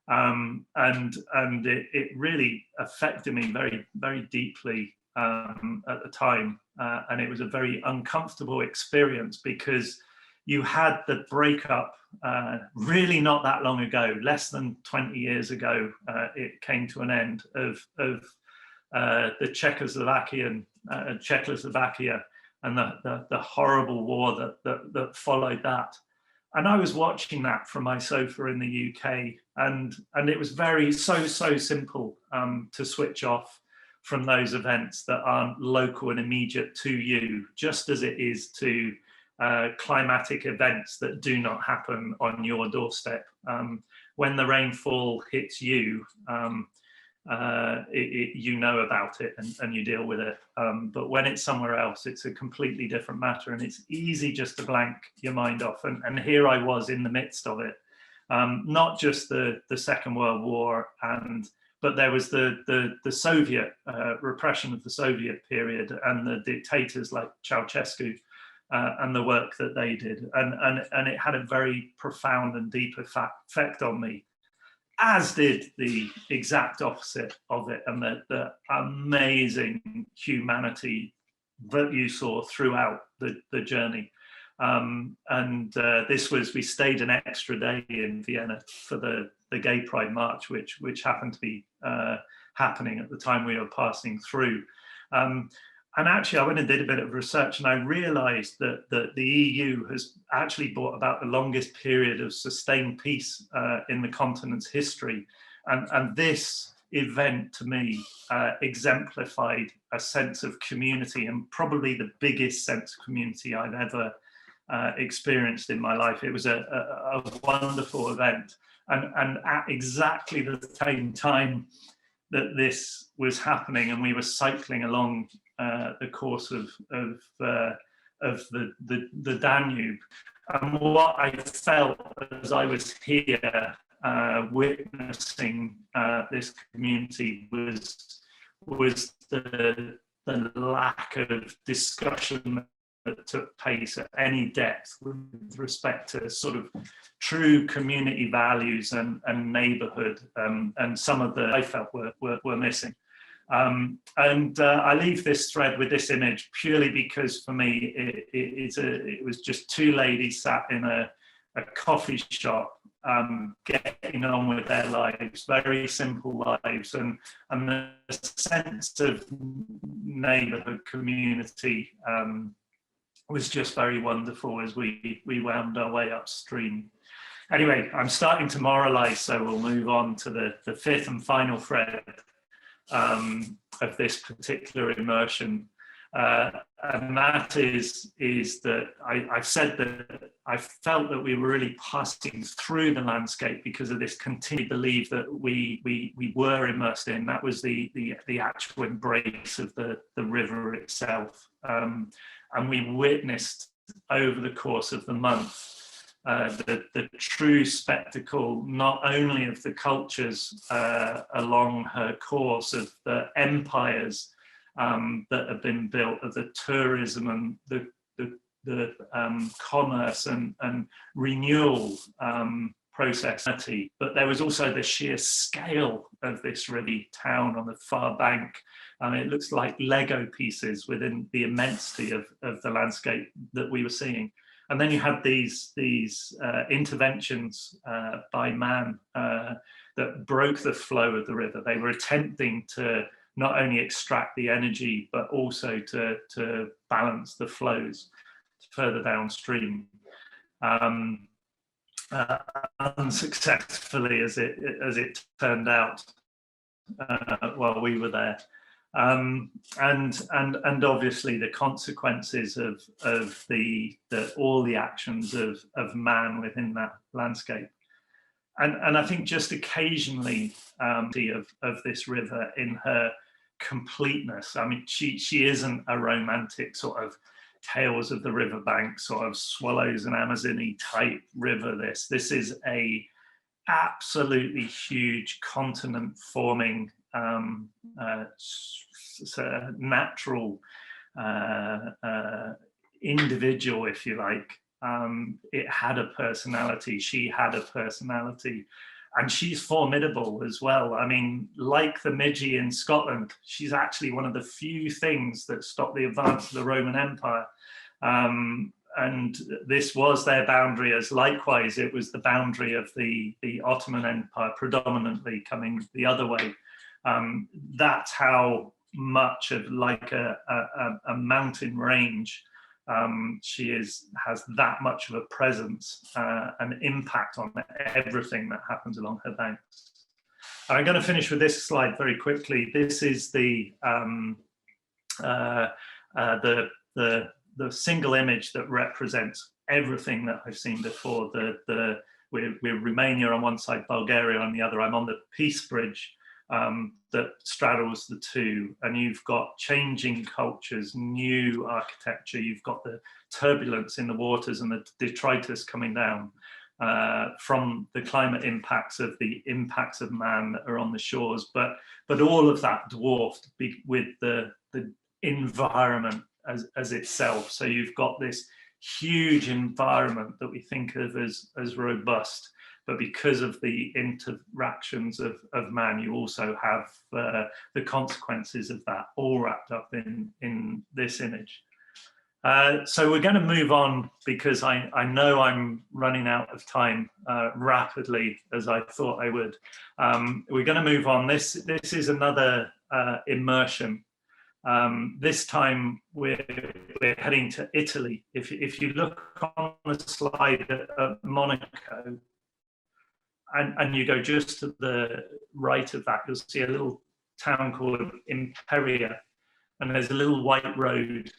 And it really affected me very, very deeply at the time. And it was a very uncomfortable experience, because you had the breakup really not that long ago, less than 20 years ago, it came to an end of the Czechoslovakia and the horrible war that followed that. And I was watching that from my sofa in the UK, and it was so simple to switch off from those events that aren't local and immediate to you, just as it is to climatic events that do not happen on your doorstep. When the rainfall hits you, you know about it, and you deal with it. But when it's somewhere else, it's a completely different matter, and it's easy just to blank your mind off. And here I was in the midst of it, not just the Second World War, but there was the Soviet repression of the Soviet period, and the dictators like Ceausescu, and the work that they did, and it had a very profound and deep effect on me, as did the exact opposite of it, and the amazing humanity that you saw throughout the journey. We stayed an extra day in Vienna for the Gay Pride March, which happened to be happening at the time we were passing through. And actually, I went and did a bit of research, and I realized that the EU has actually brought about the longest period of sustained peace in the continent's history. And this event, to me, exemplified a sense of community, and probably the biggest sense of community I've ever experienced in my life. It was a wonderful event. And at exactly the same time that this was happening, and we were cycling along the course of the Danube, and what I felt as I was here witnessing this community was the the lack of discussion that took place at any depth with respect to sort of true community values and neighbourhood, and some of the I felt were missing. I leave this thread with this image purely because for me it was just two ladies sat in a coffee shop, getting on with their lives, very simple lives, and the sense of neighbourhood community was just very wonderful as we wound our way upstream. Anyway, I'm starting to moralise, so we'll move on to the fifth and final thread of this particular immersion, and that is that I've said that I felt that we were really passing through the landscape because of this continued belief that we were immersed in. That was the actual embrace of the river itself, and we witnessed over the course of the month the true spectacle, not only of the cultures along her course, of the empires that have been built, of the tourism and the commerce and renewal process, but there was also the sheer scale of this really town on the far bank. It looks like Lego pieces within the immensity of the landscape that we were seeing. And then you had these interventions by man that broke the flow of the river. They were attempting to not only extract the energy, but also to balance the flows further downstream, unsuccessfully as it turned out while we were there. And obviously the consequences of all the actions of man within that landscape, and I think just occasionally of this river in her completeness. I mean, she isn't a romantic sort of tales of the riverbank sort of Swallows and Amazon-y type river. This is a absolutely huge continent forming natural individual, if you like. It had a personality, she had a personality, and she's formidable as well. I mean, like the Midgie in Scotland, she's actually one of the few things that stopped the advance of the Roman Empire. And this was their boundary, as likewise it was the boundary of the Ottoman Empire, predominantly coming the other way. That's how much of like a mountain range she has that much of a presence, an impact on everything that happens along her banks. I'm going to finish with this slide very quickly. This is the single image that represents everything that I've seen before. We're Romania on one side, Bulgaria on the other. I'm on the Peace Bridge that straddles the two, and you've got changing cultures, new architecture, you've got the turbulence in the waters and the detritus coming down from the climate impacts of man that are on the shores, but all of that dwarfed with the environment as itself. So you've got this huge environment that we think of as robust, but because of the interactions of man, you also have the consequences of that all wrapped up in this image. So we're going to move on because I know I'm running out of time rapidly, as I thought I would. We're going to move on. This is another immersion. This time we're heading to Italy. If you look on the slide at Monaco, and you go just to the right of that, you'll see a little town called Imperia, and there's a little white road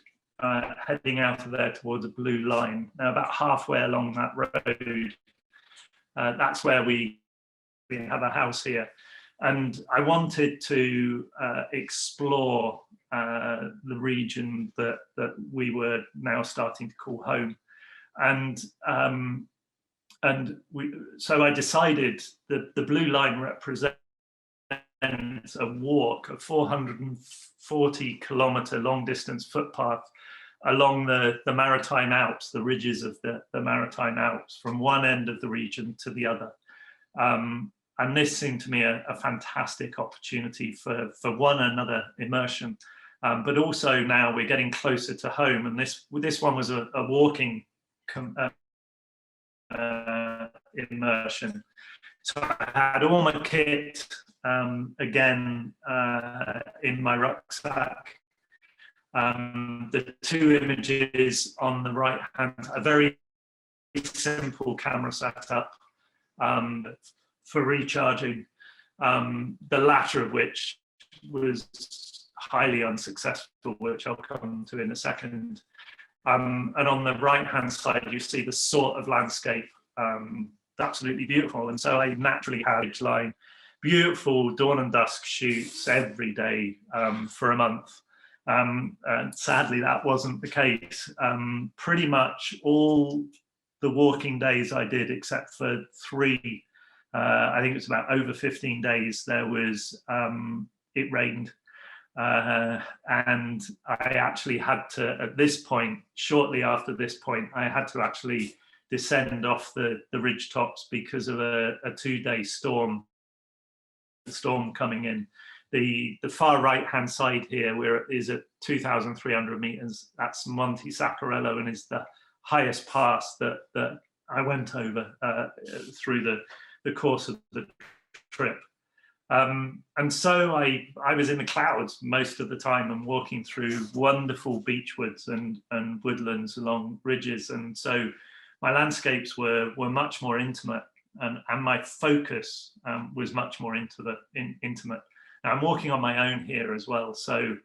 heading out of there towards a blue line. Now, about halfway along that road, that's where we have a house here. And I wanted to explore the region that we were now starting to call home. So I decided that the blue line represents a walk, a 440-kilometre long-distance footpath along the Maritime Alps, the ridges of the Maritime Alps, from one end of the region to the other. And this seemed to me a fantastic opportunity for one another immersion, but also now we're getting closer to home. And this one was a walking immersion. So I had all my kit again in my rucksack. The two images on the right hand, a very simple camera setup for recharging, the latter of which was highly unsuccessful, which I'll come to in a second. And on the right hand side, you see the sort of landscape, absolutely beautiful. And so I naturally had each line, beautiful dawn and dusk shoots every day for a month. And sadly, that wasn't the case. Pretty much all the walking days I did, except for 3, I think it was about over 15 days, there was, it rained. And I actually had to, at this point, shortly after this point, I had to actually descend off the ridge tops because of a 2-day storm coming in. The far right hand side here, where is at 2,300 meters, that's Monte Saccarello, and is the highest pass that I went over through the course of the trip. And so I was in the clouds most of the time and walking through wonderful beechwoods and woodlands along ridges. And so my landscapes were much more intimate, and my focus was much more intimate. Now I'm walking on my own here as well, so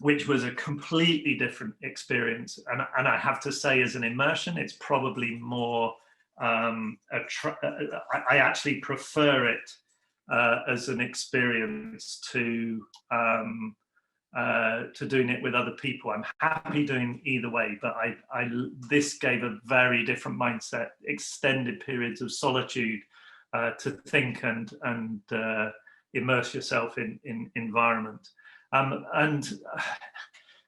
which was a completely different experience. And I have to say, as an immersion, it's probably more, I actually prefer it as an experience to doing it with other people. I'm happy doing either way, but this gave a very different mindset, extended periods of solitude to think and immerse yourself in environment. And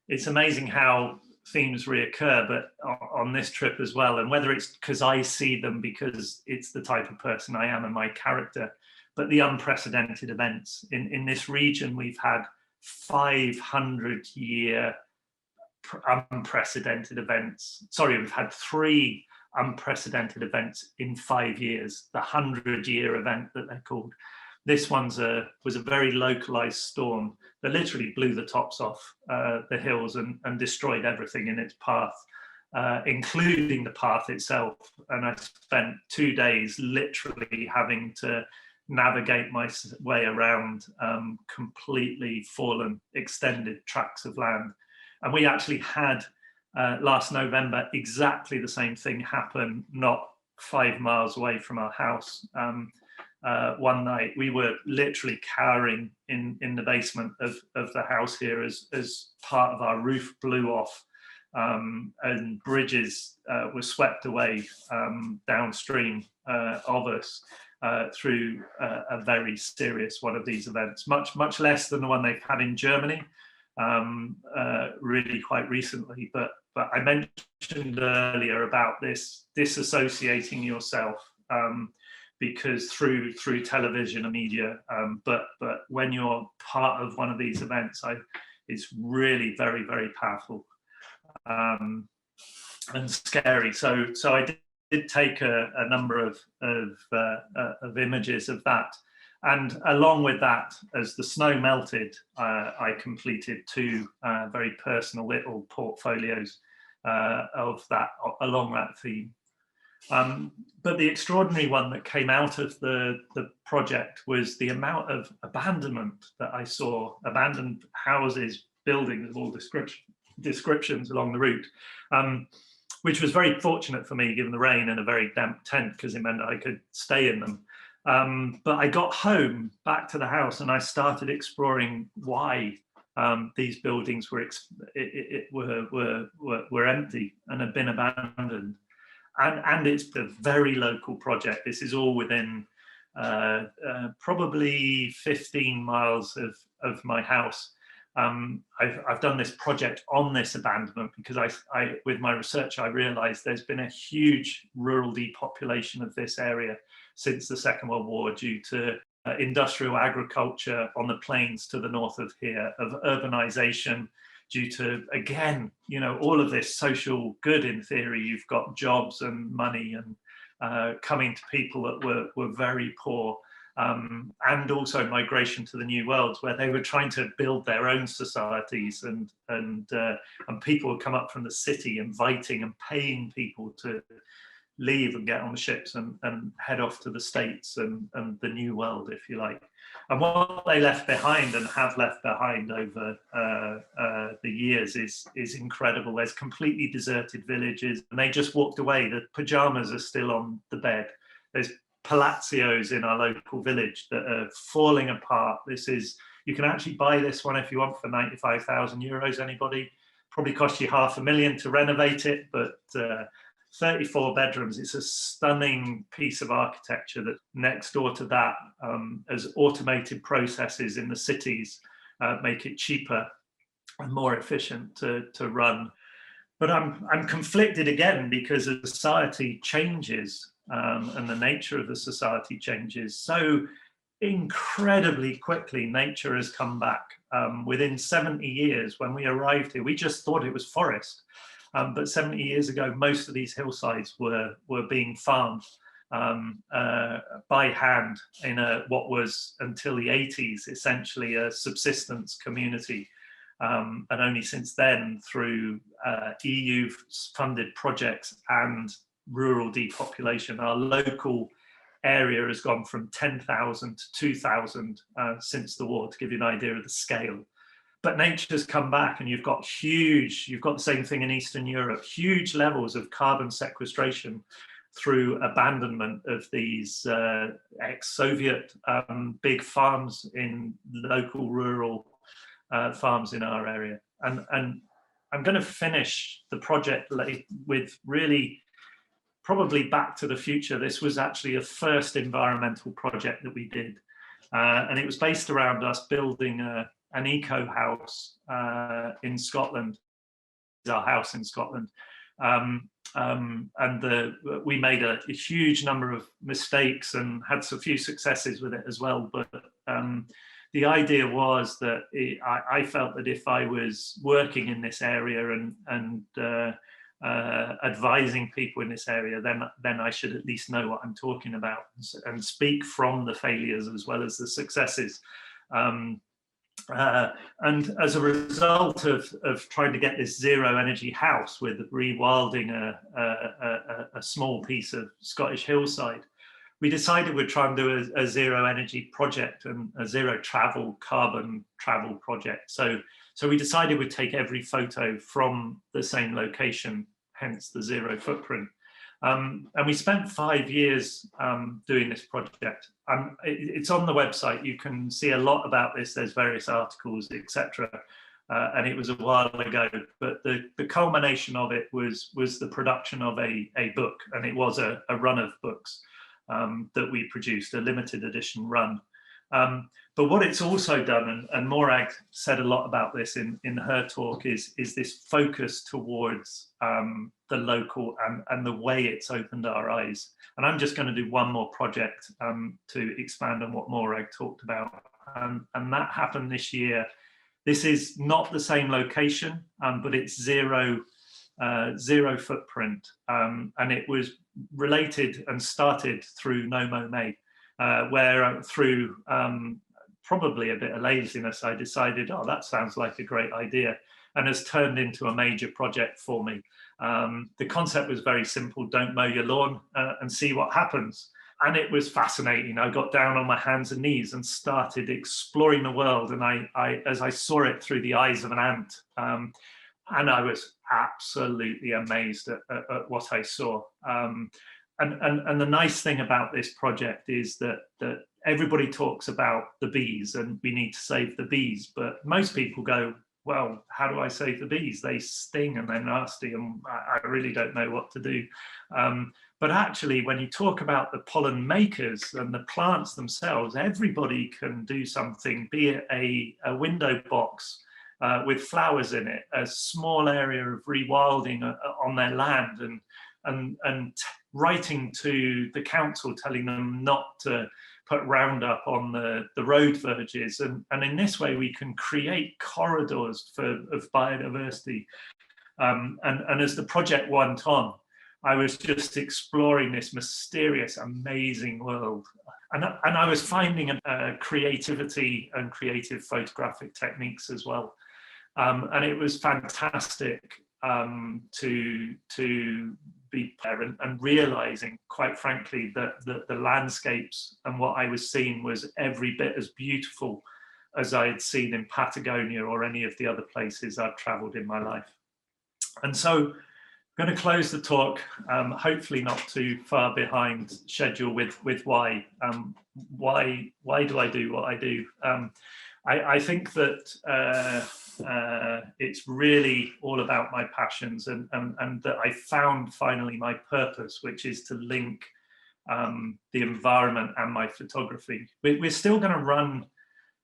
it's amazing how themes reoccur, but on this trip as well, and whether it's because I see them because it's the type of person I am and my character, but the unprecedented events. In this region, we've had 500-year unprecedented events. Sorry, we've had 3 unprecedented events in 5 years, the 100-year event that they're called. This was a very localized storm that literally blew the tops off the hills and destroyed everything in its path, including the path itself. And I spent 2 days literally having to navigate my way around completely fallen, extended tracts of land. And we actually had last November exactly the same thing happen, not 5 miles away from our house. One night we were literally cowering in the basement of the house here as part of our roof blew off, and bridges were swept away downstream of us through a very serious one of these events, much less than the one they've had in Germany really quite recently. But I mentioned earlier about this disassociating yourself because through television and media, but when you're part of one of these events, it's really very, very powerful and scary. So I did take a number of images of that, and along with that, as the snow melted, I completed 2 very personal little portfolios of that along that theme. But the extraordinary one that came out of the project was the amount of abandonment that I saw, abandoned houses, buildings of all descriptions along the route, which was very fortunate for me given the rain and a very damp tent, because it meant I could stay in them. But I got home back to the house and I started exploring why these buildings were empty and had been abandoned. And it's a very local project. This is all within probably 15 miles of my house. I've done this project on this abandonment because with my research, I realized there's been a huge rural depopulation of this area since the Second World War due to industrial agriculture on the plains to the north of here, of urbanization, due to, again, all of this social good in theory. You've got jobs and money and coming to people that were very poor. And also migration to the New Worlds, where they were trying to build their own societies, and people would come up from the city inviting and paying people to leave and get on the ships and head off to the States and the New World, if you like. And what they left behind and have left behind over the years is incredible. There's completely deserted villages, and they just walked away. The pajamas are still on the bed. There's palazios in our local village that are falling apart. You can actually buy this one if you want for 95,000 euros. Anybody? Probably cost you $500,000 to renovate it, but 34 bedrooms. It's a stunning piece of architecture. That next door to that, as automated processes in the cities make it cheaper and more efficient to run. But I'm conflicted again, because as society changes, and the nature of the society changes so incredibly quickly. Nature has come back. Within 70 years, when we arrived here, we just thought it was forest. But 70 years ago, most of these hillsides were being farmed by hand in what was, until the 80s, essentially a subsistence community. And only since then, through EU-funded projects and rural depopulation, our local area has gone from 10,000 to 2,000 since the war, to give you an idea of the scale. But nature's come back, and you've got the same thing in Eastern Europe, huge levels of carbon sequestration through abandonment of these ex-Soviet big farms in local rural farms in our area. And I'm going to finish the project with really probably Back to the Future. This was actually a first environmental project that we did. And it was based around us building an eco house in Scotland. It's our house in Scotland. We made a huge number of mistakes and had a few successes with it as well. But the idea was that I felt that if I was working in this area and advising people in this area, then I should at least know what I'm talking about and speak from the failures as well as the successes. And as a result of trying to get this zero energy house with rewilding a small piece of Scottish hillside, we decided we'd try and do a zero energy project and a zero carbon travel project. So we decided we'd take every photo from the same location, hence the zero footprint. And we spent 5 years doing this project. It's on the website. You can see a lot about this. There's various articles, etc. And it was a while ago, but the culmination of it was the production of a book, and it was a run of books that we produced, a limited edition run. But what it's also done, and Morag said a lot about this in her talk, is this focus towards the local and the way it's opened our eyes. And I'm just going to do one more project to expand on what Morag talked about. And that happened this year. This is not the same location, but it's zero footprint. And it was related and started through Nomo May, where through probably a bit of laziness, I decided, oh, that sounds like a great idea, and has turned into a major project for me. The concept was very simple: don't mow your lawn and see what happens. And it was fascinating. I got down on my hands and knees and started exploring the world. And as I saw it through the eyes of an ant, and I was absolutely amazed at what I saw. And the nice thing about this project is that everybody talks about the bees and we need to save the bees, but most people go, well, how do I save the bees? They sting and they're nasty, and I really don't know what to do. But actually, when you talk about the pollen makers and the plants themselves, everybody can do something, be it a window box with flowers in it, a small area of rewilding on their land, and writing to the council telling them not to put Roundup on the road verges. And in this way, we can create corridors of biodiversity. And as the project went on, I was just exploring this mysterious, amazing world. And I was finding creativity and creative photographic techniques as well. And it was fantastic to be there and realizing, quite frankly, that the landscapes and what I was seeing was every bit as beautiful as I had seen in Patagonia or any of the other places I've traveled in my life. And so I'm going to close the talk, hopefully not too far behind schedule, with why. Why do I do what I do? I think that it's really all about my passions, and that I found finally my purpose, which is to link the environment and my photography. We're still going to run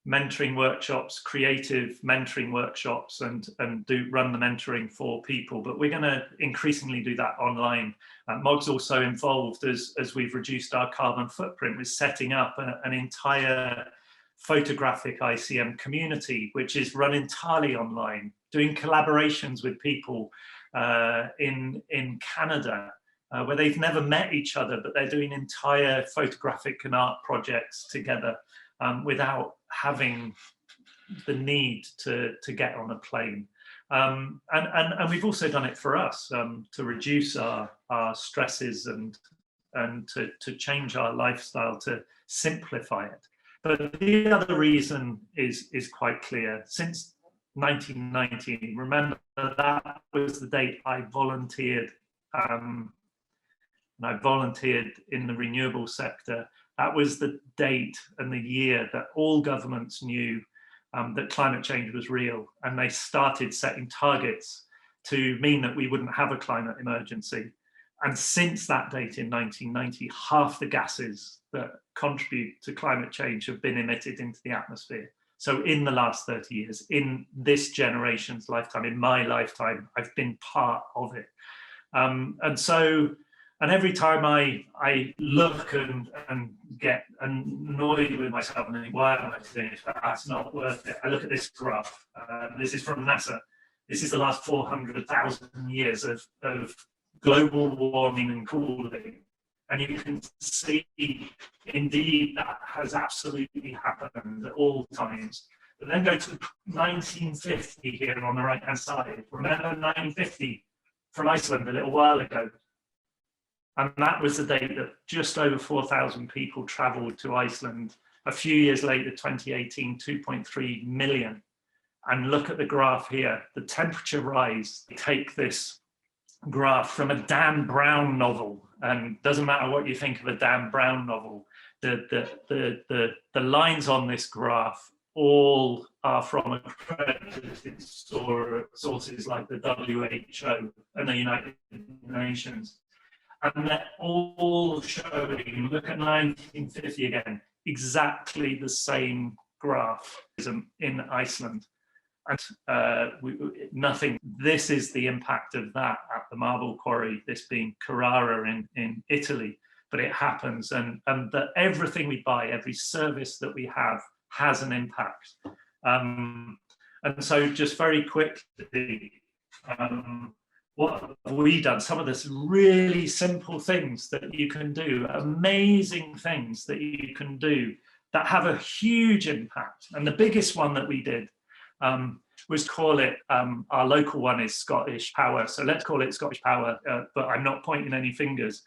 mentoring workshops, creative mentoring workshops, and run the mentoring for people, but we're going to increasingly do that online. Mog's also involved, as we've reduced our carbon footprint, with setting up an entire photographic ICM community, which is run entirely online, doing collaborations with people in Canada, where they've never met each other, but they're doing entire photographic and art projects together without having the need to get on a plane. And we've also done it for us to reduce our stresses and to change our lifestyle, to simplify it. But the other reason is quite clear. Since 1990, remember that was the date I volunteered, and I volunteered in the renewable sector. That was the date and the year that all governments knew that climate change was real, and they started setting targets to mean that we wouldn't have a climate emergency. And since that date in 1990, half the gases that contribute to climate change have been emitted into the atmosphere. So in the last 30 years, in this generation's lifetime, in my lifetime, I've been part of it. And every time I look and get annoyed with myself and think, why am I doing this? That's not worth it. I look at this graph. This is from NASA. This is the last 400,000 years of global warming and cooling. And you can see, indeed, that has absolutely happened at all times. But then go to 1950 here on the right-hand side. Remember 1950 from Iceland a little while ago? And that was the date that just over 4,000 people traveled to Iceland. A few years later, 2018, 2.3 million. And look at the graph here, the temperature rise. Take this graph from a Dan Brown novel, and doesn't matter what you think of a Dan Brown novel, the lines on this graph all are from accredited sources like the WHO and the United Nations. And they're all showing, look at 1950 again, exactly the same graph in Iceland. And nothing, this is the impact of that at the marble quarry, this being Carrara in Italy, but it happens, and that everything we buy, every service that we have has an impact. And so just very quickly, what have we done? Some of this really simple things that you can do, amazing things that you can do that have a huge impact. And the biggest one that we did was call it, our local one is Scottish Power. So let's call it Scottish Power, but I'm not pointing any fingers.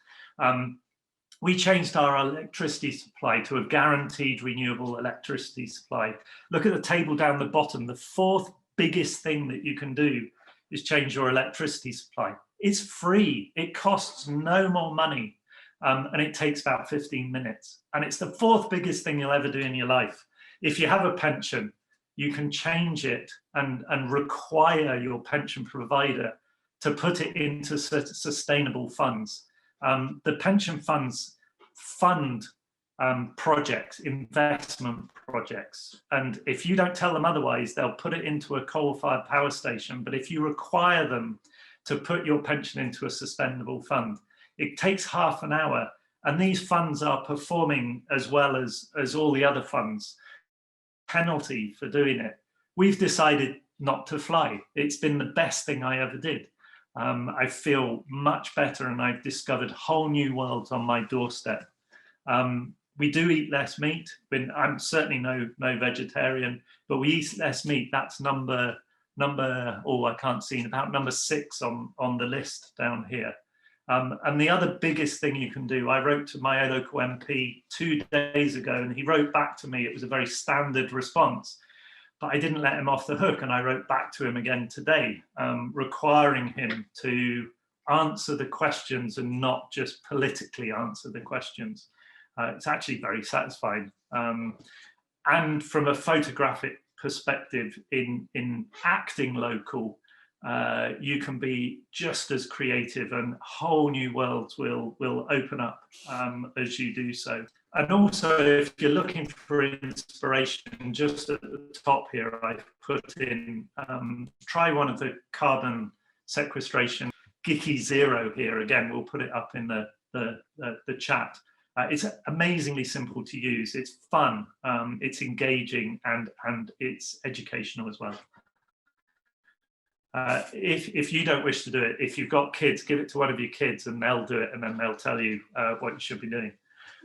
We changed our electricity supply to a guaranteed renewable electricity supply. Look at the table down the bottom. The fourth biggest thing that you can do is change your electricity supply. It's free, it costs no more money, and it takes about 15 minutes. And it's the fourth biggest thing you'll ever do in your life. If you have a pension, you can change it and require your pension provider to put it into sustainable funds. The pension funds fund projects, investment projects. And if you don't tell them otherwise, they'll put it into a coal-fired power station. But if you require them to put your pension into a sustainable fund, it takes half an hour. And these funds are performing as well as all the other funds. Penalty for doing it. We've decided not to fly. It's been the best thing I ever did. I feel much better, and I've discovered whole new worlds on my doorstep. We do eat less meat. I'm certainly no vegetarian, but we eat less meat. That's number I can't see, about number 6 on the list down here. And the other biggest thing you can do, I wrote to my local MP 2 days ago, and he wrote back to me. It was a very standard response, but I didn't let him off the hook, and I wrote back to him again today, requiring him to answer the questions and not just politically answer the questions. It's actually very satisfying. And from a photographic perspective, in acting local, you can be just as creative, and whole new worlds will open up as you do so. And also, if you're looking for inspiration, just at the top here, I've put in, try one of the carbon sequestration, Geeky Zero here. Again, we'll put it up in the chat. It's amazingly simple to use. It's fun, it's engaging, and it's educational as well. If you don't wish to do it, if you've got kids, give it to one of your kids and they'll do it, and then they'll tell you what you should be doing.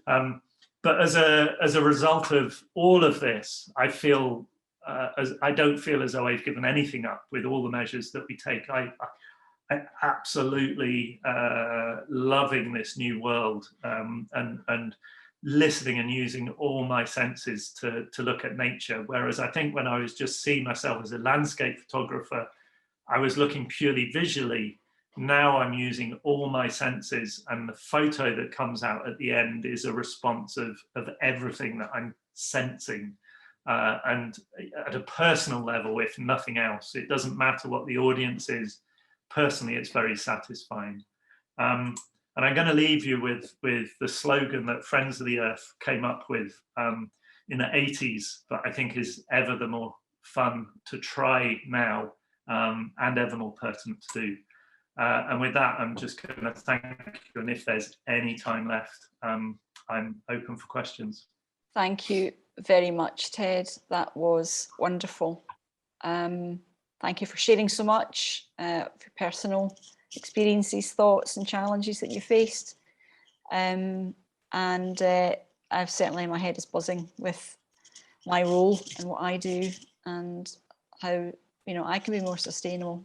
But as a result of all of this, I feel I don't feel as though I've given anything up with all the measures that we take. I'm absolutely loving this new world, and listening and using all my senses to look at nature. Whereas I think when I was just seeing myself as a landscape photographer, I was looking purely visually. Now I'm using all my senses, and the photo that comes out at the end is a response of everything that I'm sensing. And at a personal level, if nothing else, it doesn't matter what the audience is. Personally, it's very satisfying. And I'm going to leave you with the slogan that Friends of the Earth came up with in the 80s, but I think is ever the more fun to try now, and ever more pertinent to do. And with that, I'm just going to thank you. And if there's any time left, I'm open for questions. Thank you very much, Ted. That was wonderful. Thank you for sharing so much of your personal experiences, thoughts, and challenges that you faced. And I've certainly, my head is buzzing with my role and what I do, and how I can be more sustainable.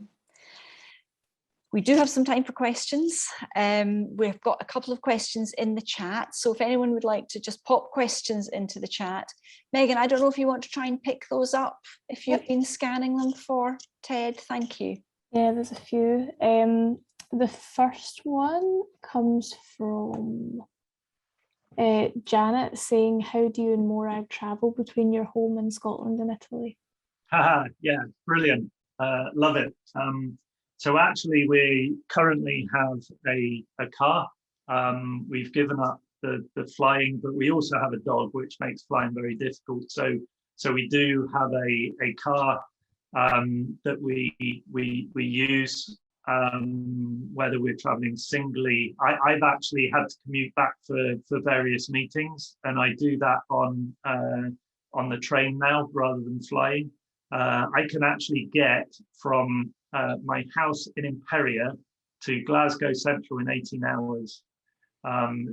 We do have some time for questions. We've got a couple of questions in the chat. So if anyone would like to just pop questions into the chat. Megan, I don't know if you want to try and pick those up if you've been scanning them for Ted. Thank you. Yeah, there's a few. The first one comes from Janet saying, how do you and Morag travel between your home in Scotland and Italy? Yeah, brilliant. Love it. So actually, we currently have a car. We've given up the flying, but we also have a dog, which makes flying very difficult. So we do have a car that we use, whether we're traveling singly. I've actually had to commute back for various meetings, and I do that on the train now rather than flying. I can actually get from my house in Imperia to Glasgow Central in 18 hours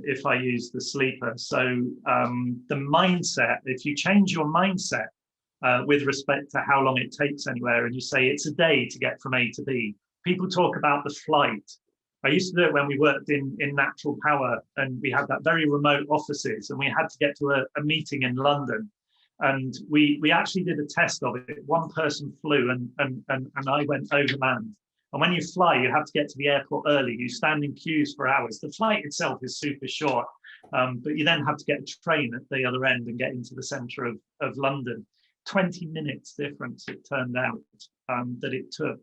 if I use the sleeper. So the mindset, if you change your mindset with respect to how long it takes anywhere, and you say it's a day to get from A to B, people talk about the flight. I used to do it when we worked in natural power, and we had that very remote offices, and we had to get to a meeting in London. And we actually did a test of it. One person flew and I went overland. And when you fly, you have to get to the airport early. You stand in queues for hours. The flight itself is super short, but you then have to get a train at the other end and get into the centre of London. 20 minutes difference, it turned out, that it took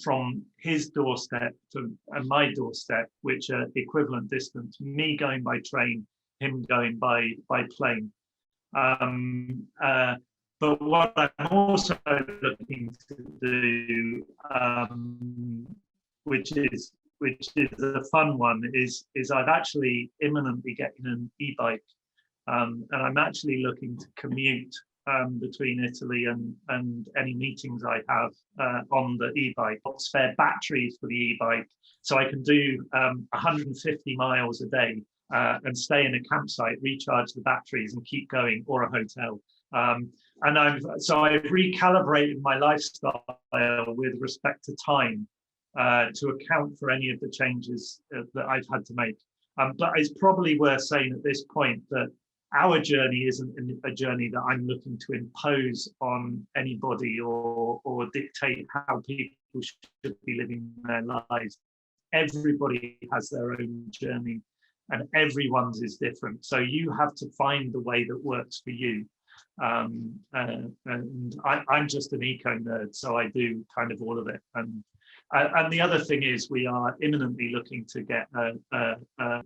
from his doorstep to my doorstep, which are equivalent distance, me going by train, him going by plane. But what I'm also looking to do, which is a fun one, is I've actually imminently getting an e-bike, and I'm actually looking to commute between Italy and any meetings I have on the e-bike. Got spare batteries for the e-bike, so I can do 150 miles a day and stay in a campsite, recharge the batteries, and keep going, or a hotel. And I've recalibrated my lifestyle with respect to time to account for any of the changes that I've had to make. But it's probably worth saying at this point that our journey isn't a journey that I'm looking to impose on anybody or dictate how people should be living their lives. Everybody has their own journey, and everyone's is different. So you have to find the way that works for you. And I'm just an eco nerd, so I do kind of all of it. And the other thing is, we are imminently looking to get,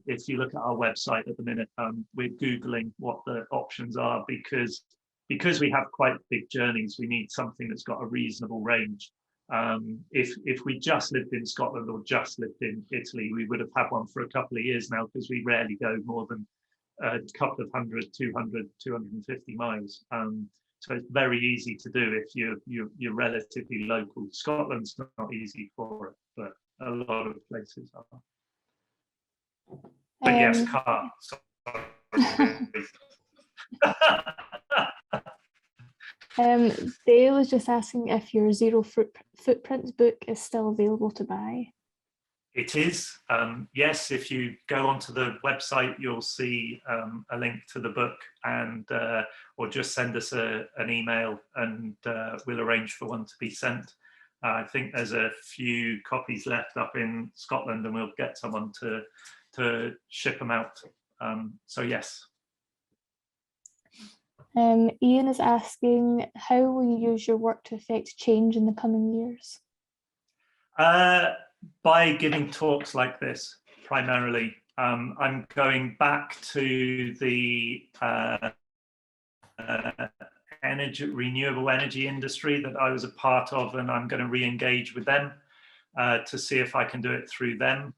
if you look at our website at the minute, we're Googling what the options are, because we have quite big journeys, we need something that's got a reasonable range. If we just lived in Scotland or just lived in Italy, we would have had one for a couple of years now, because we rarely go more than a couple of 100, 200, 250 miles. So it's very easy to do if you're relatively local. Scotland's not easy for it, but a lot of places are. But yes, car. Dale was just asking if your Zero Footprints book is still available to buy. It is, yes. If you go onto the website, you'll see a link to the book, and or just send us an email, and we'll arrange for one to be sent. I think there's a few copies left up in Scotland, and we'll get someone to ship them out. So yes. Ian is asking, how will you use your work to affect change in the coming years? By giving talks like this, primarily. I'm going back to the renewable energy industry that I was a part of, and I'm going to re-engage with them to see if I can do it through them.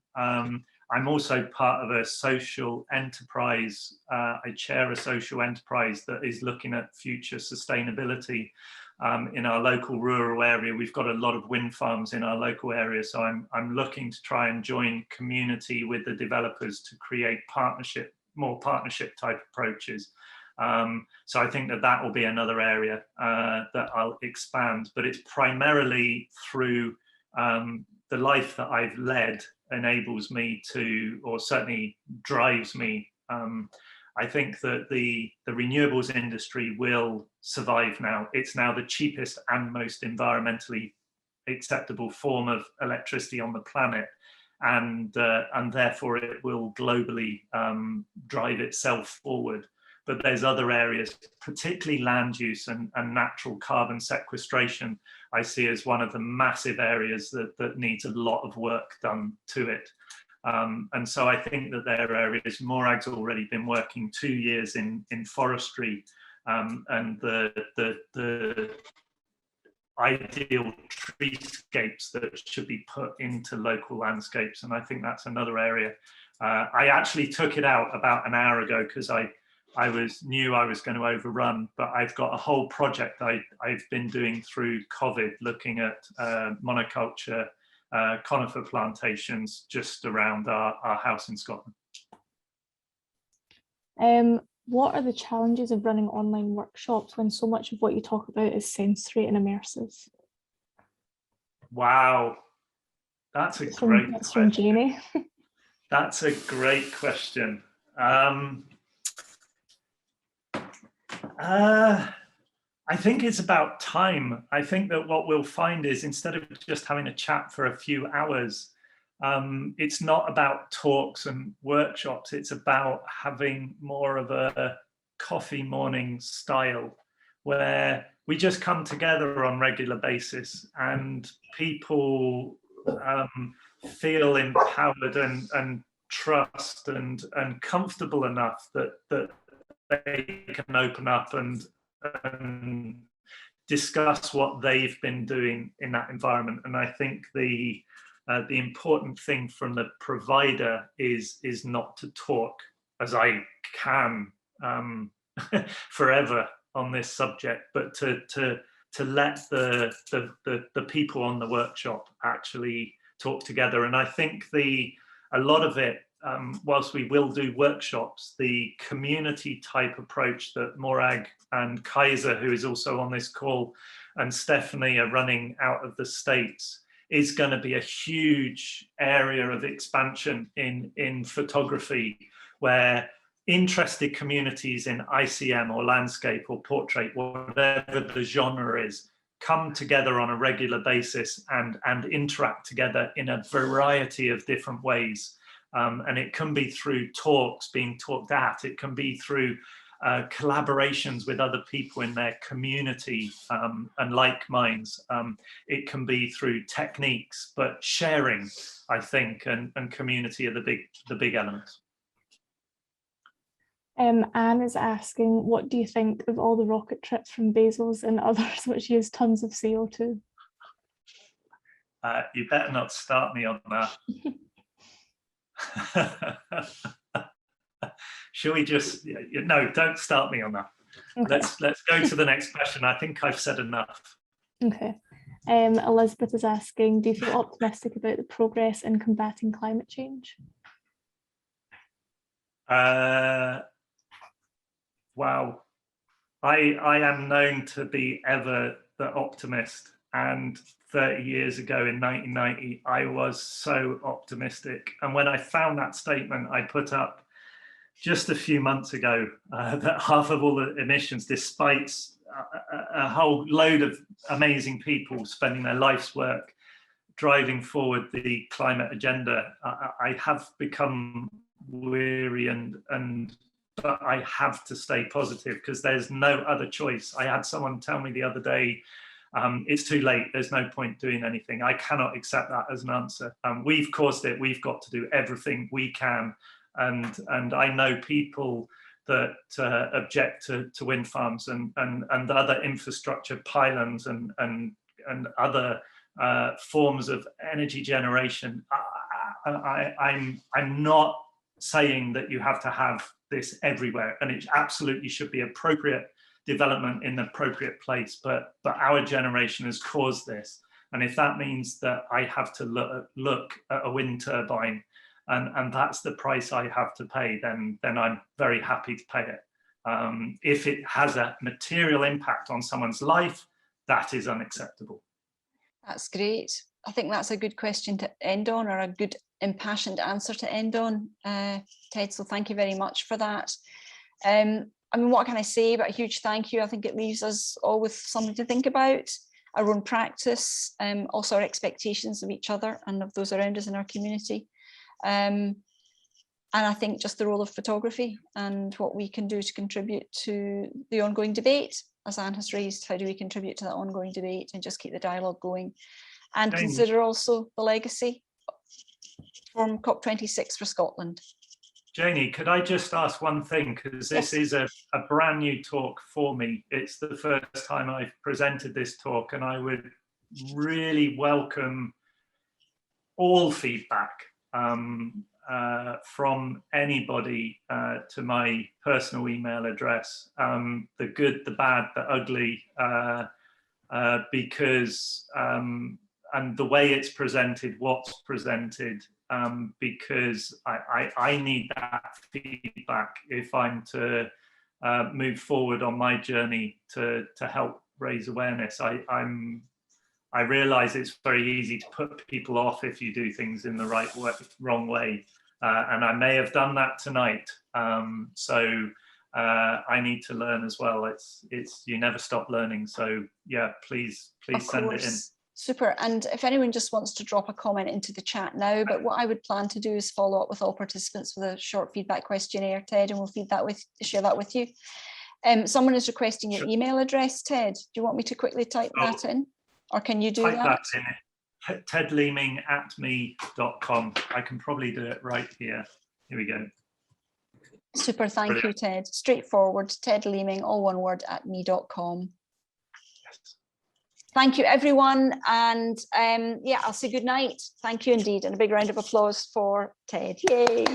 I'm also part of a social enterprise. I chair a social enterprise that is looking at future sustainability in our local rural area. We've got a lot of wind farms in our local area, so I'm looking to try and join community with the developers to create more partnership type approaches. So I think that will be another area that I'll expand, but it's primarily through the life that I've led enables me to, or certainly drives me. I think that the renewables industry will survive now. It's now the cheapest and most environmentally acceptable form of electricity on the planet, and therefore it will globally drive itself forward. But there's other areas, particularly land use and natural carbon sequestration, I see as one of the massive areas that needs a lot of work done to it. And so I think that there are areas. Morag's already been working 2 years in forestry, and the ideal treescapes that should be put into local landscapes. And I think that's another area. I actually took it out about an hour ago because I knew I was going to overrun, but I've got a whole project I've been doing through COVID, looking at monoculture, conifer plantations just around our house in Scotland. What are the challenges of running online workshops when so much of what you talk about is sensory and immersive? Wow, that's a great question. From Jeannie. That's a great question. I think it's about time. I think that what we'll find is, instead of just having a chat for a few hours, it's not about talks and workshops. It's about having more of a coffee morning style where we just come together on a regular basis and people feel empowered and trust and comfortable enough that they can open up and discuss what they've been doing in that environment. And I think the important thing from the provider is not to talk, as I can forever on this subject, but to let the people on the workshop actually talk together. And I think a lot of it, whilst we will do workshops, the community type approach that Morag and Kaiser, who is also on this call, and Stephanie are running out of the States, is going to be a huge area of expansion in photography, where interested communities in ICM or landscape or portrait, whatever the genre is, come together on a regular basis and interact together in a variety of different ways. And it can be through talks being talked at, it can be through collaborations with other people in their community and like minds. It can be through techniques, but sharing, I think, and community are the big elements. Anne is asking, what do you think of all the rocket trips from Bezos and others which use tons of CO2? You better not start me on that. Shall we just, no, don't start me on that. Okay. Let's go to the next question. I think I've said enough. Okay. Elizabeth is asking, do you feel optimistic about the progress in combating climate change? Wow, I am known to be ever the optimist, and 30 years ago in 1990 I was so optimistic, and when I found that statement I put up just a few months ago, that half of all the emissions, despite a whole load of amazing people spending their life's work driving forward the climate agenda, I have become weary but I have to stay positive because there's no other choice. I had someone tell me the other day, it's too late, there's no point doing anything. I cannot accept that as an answer. We've caused it, we've got to do everything we can. And I know people that object to wind farms and other infrastructure pylons and other forms of energy generation. I'm not saying that you have to have this everywhere, and it absolutely should be appropriate development in the appropriate place, but our generation has caused this, and if that means that I have to look at a wind turbine and that's the price I have to pay, then I'm very happy to pay it. If it has a material impact on someone's life, that is unacceptable. That's great. I think that's a good question to end on, or a good impassioned answer to end on, Ted, so thank you very much for that. I mean, what can I say but a huge thank you? I think it leaves us all with something to think about, our own practice, also our expectations of each other and of those around us in our community. And I think just the role of photography and what we can do to contribute to the ongoing debate, as Anne has raised. How do we contribute to that ongoing debate and just keep the dialogue going, and consider also the legacy from COP26 for Scotland. Janie, could I just ask one thing, because this is a brand new talk for me. It's the first time I've presented this talk, and I would really welcome all feedback from anybody to my personal email address, the good, the bad, the ugly, because and the way it's presented, what's presented, because I need that feedback if I'm to move forward on my journey to help raise awareness. I realize it's very easy to put people off if you do things in the wrong way, and I may have done that tonight. So I need to learn as well. It's you never stop learning. So yeah, please send it in. Super. And if anyone just wants to drop a comment into the chat now, but what I would plan to do is follow up with all participants with a short feedback questionnaire, Ted, and we'll share that with you. Someone is requesting your Sure. email address, Ted. Do you want me to quickly type that in? Or can you do Type that? that in. tedleeming@me.com. I can probably do it right here. Here we go. Super, thank you, Brilliant. Ted. Straightforward, Ted Leeming, all one word, @me.com. Yes. Thank you, everyone. And yeah, I'll say good night. Thank you indeed. And a big round of applause for Ted. Yay.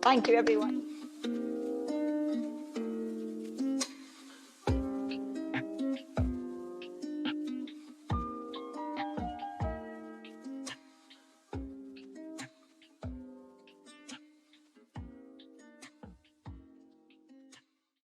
Thank you, everyone.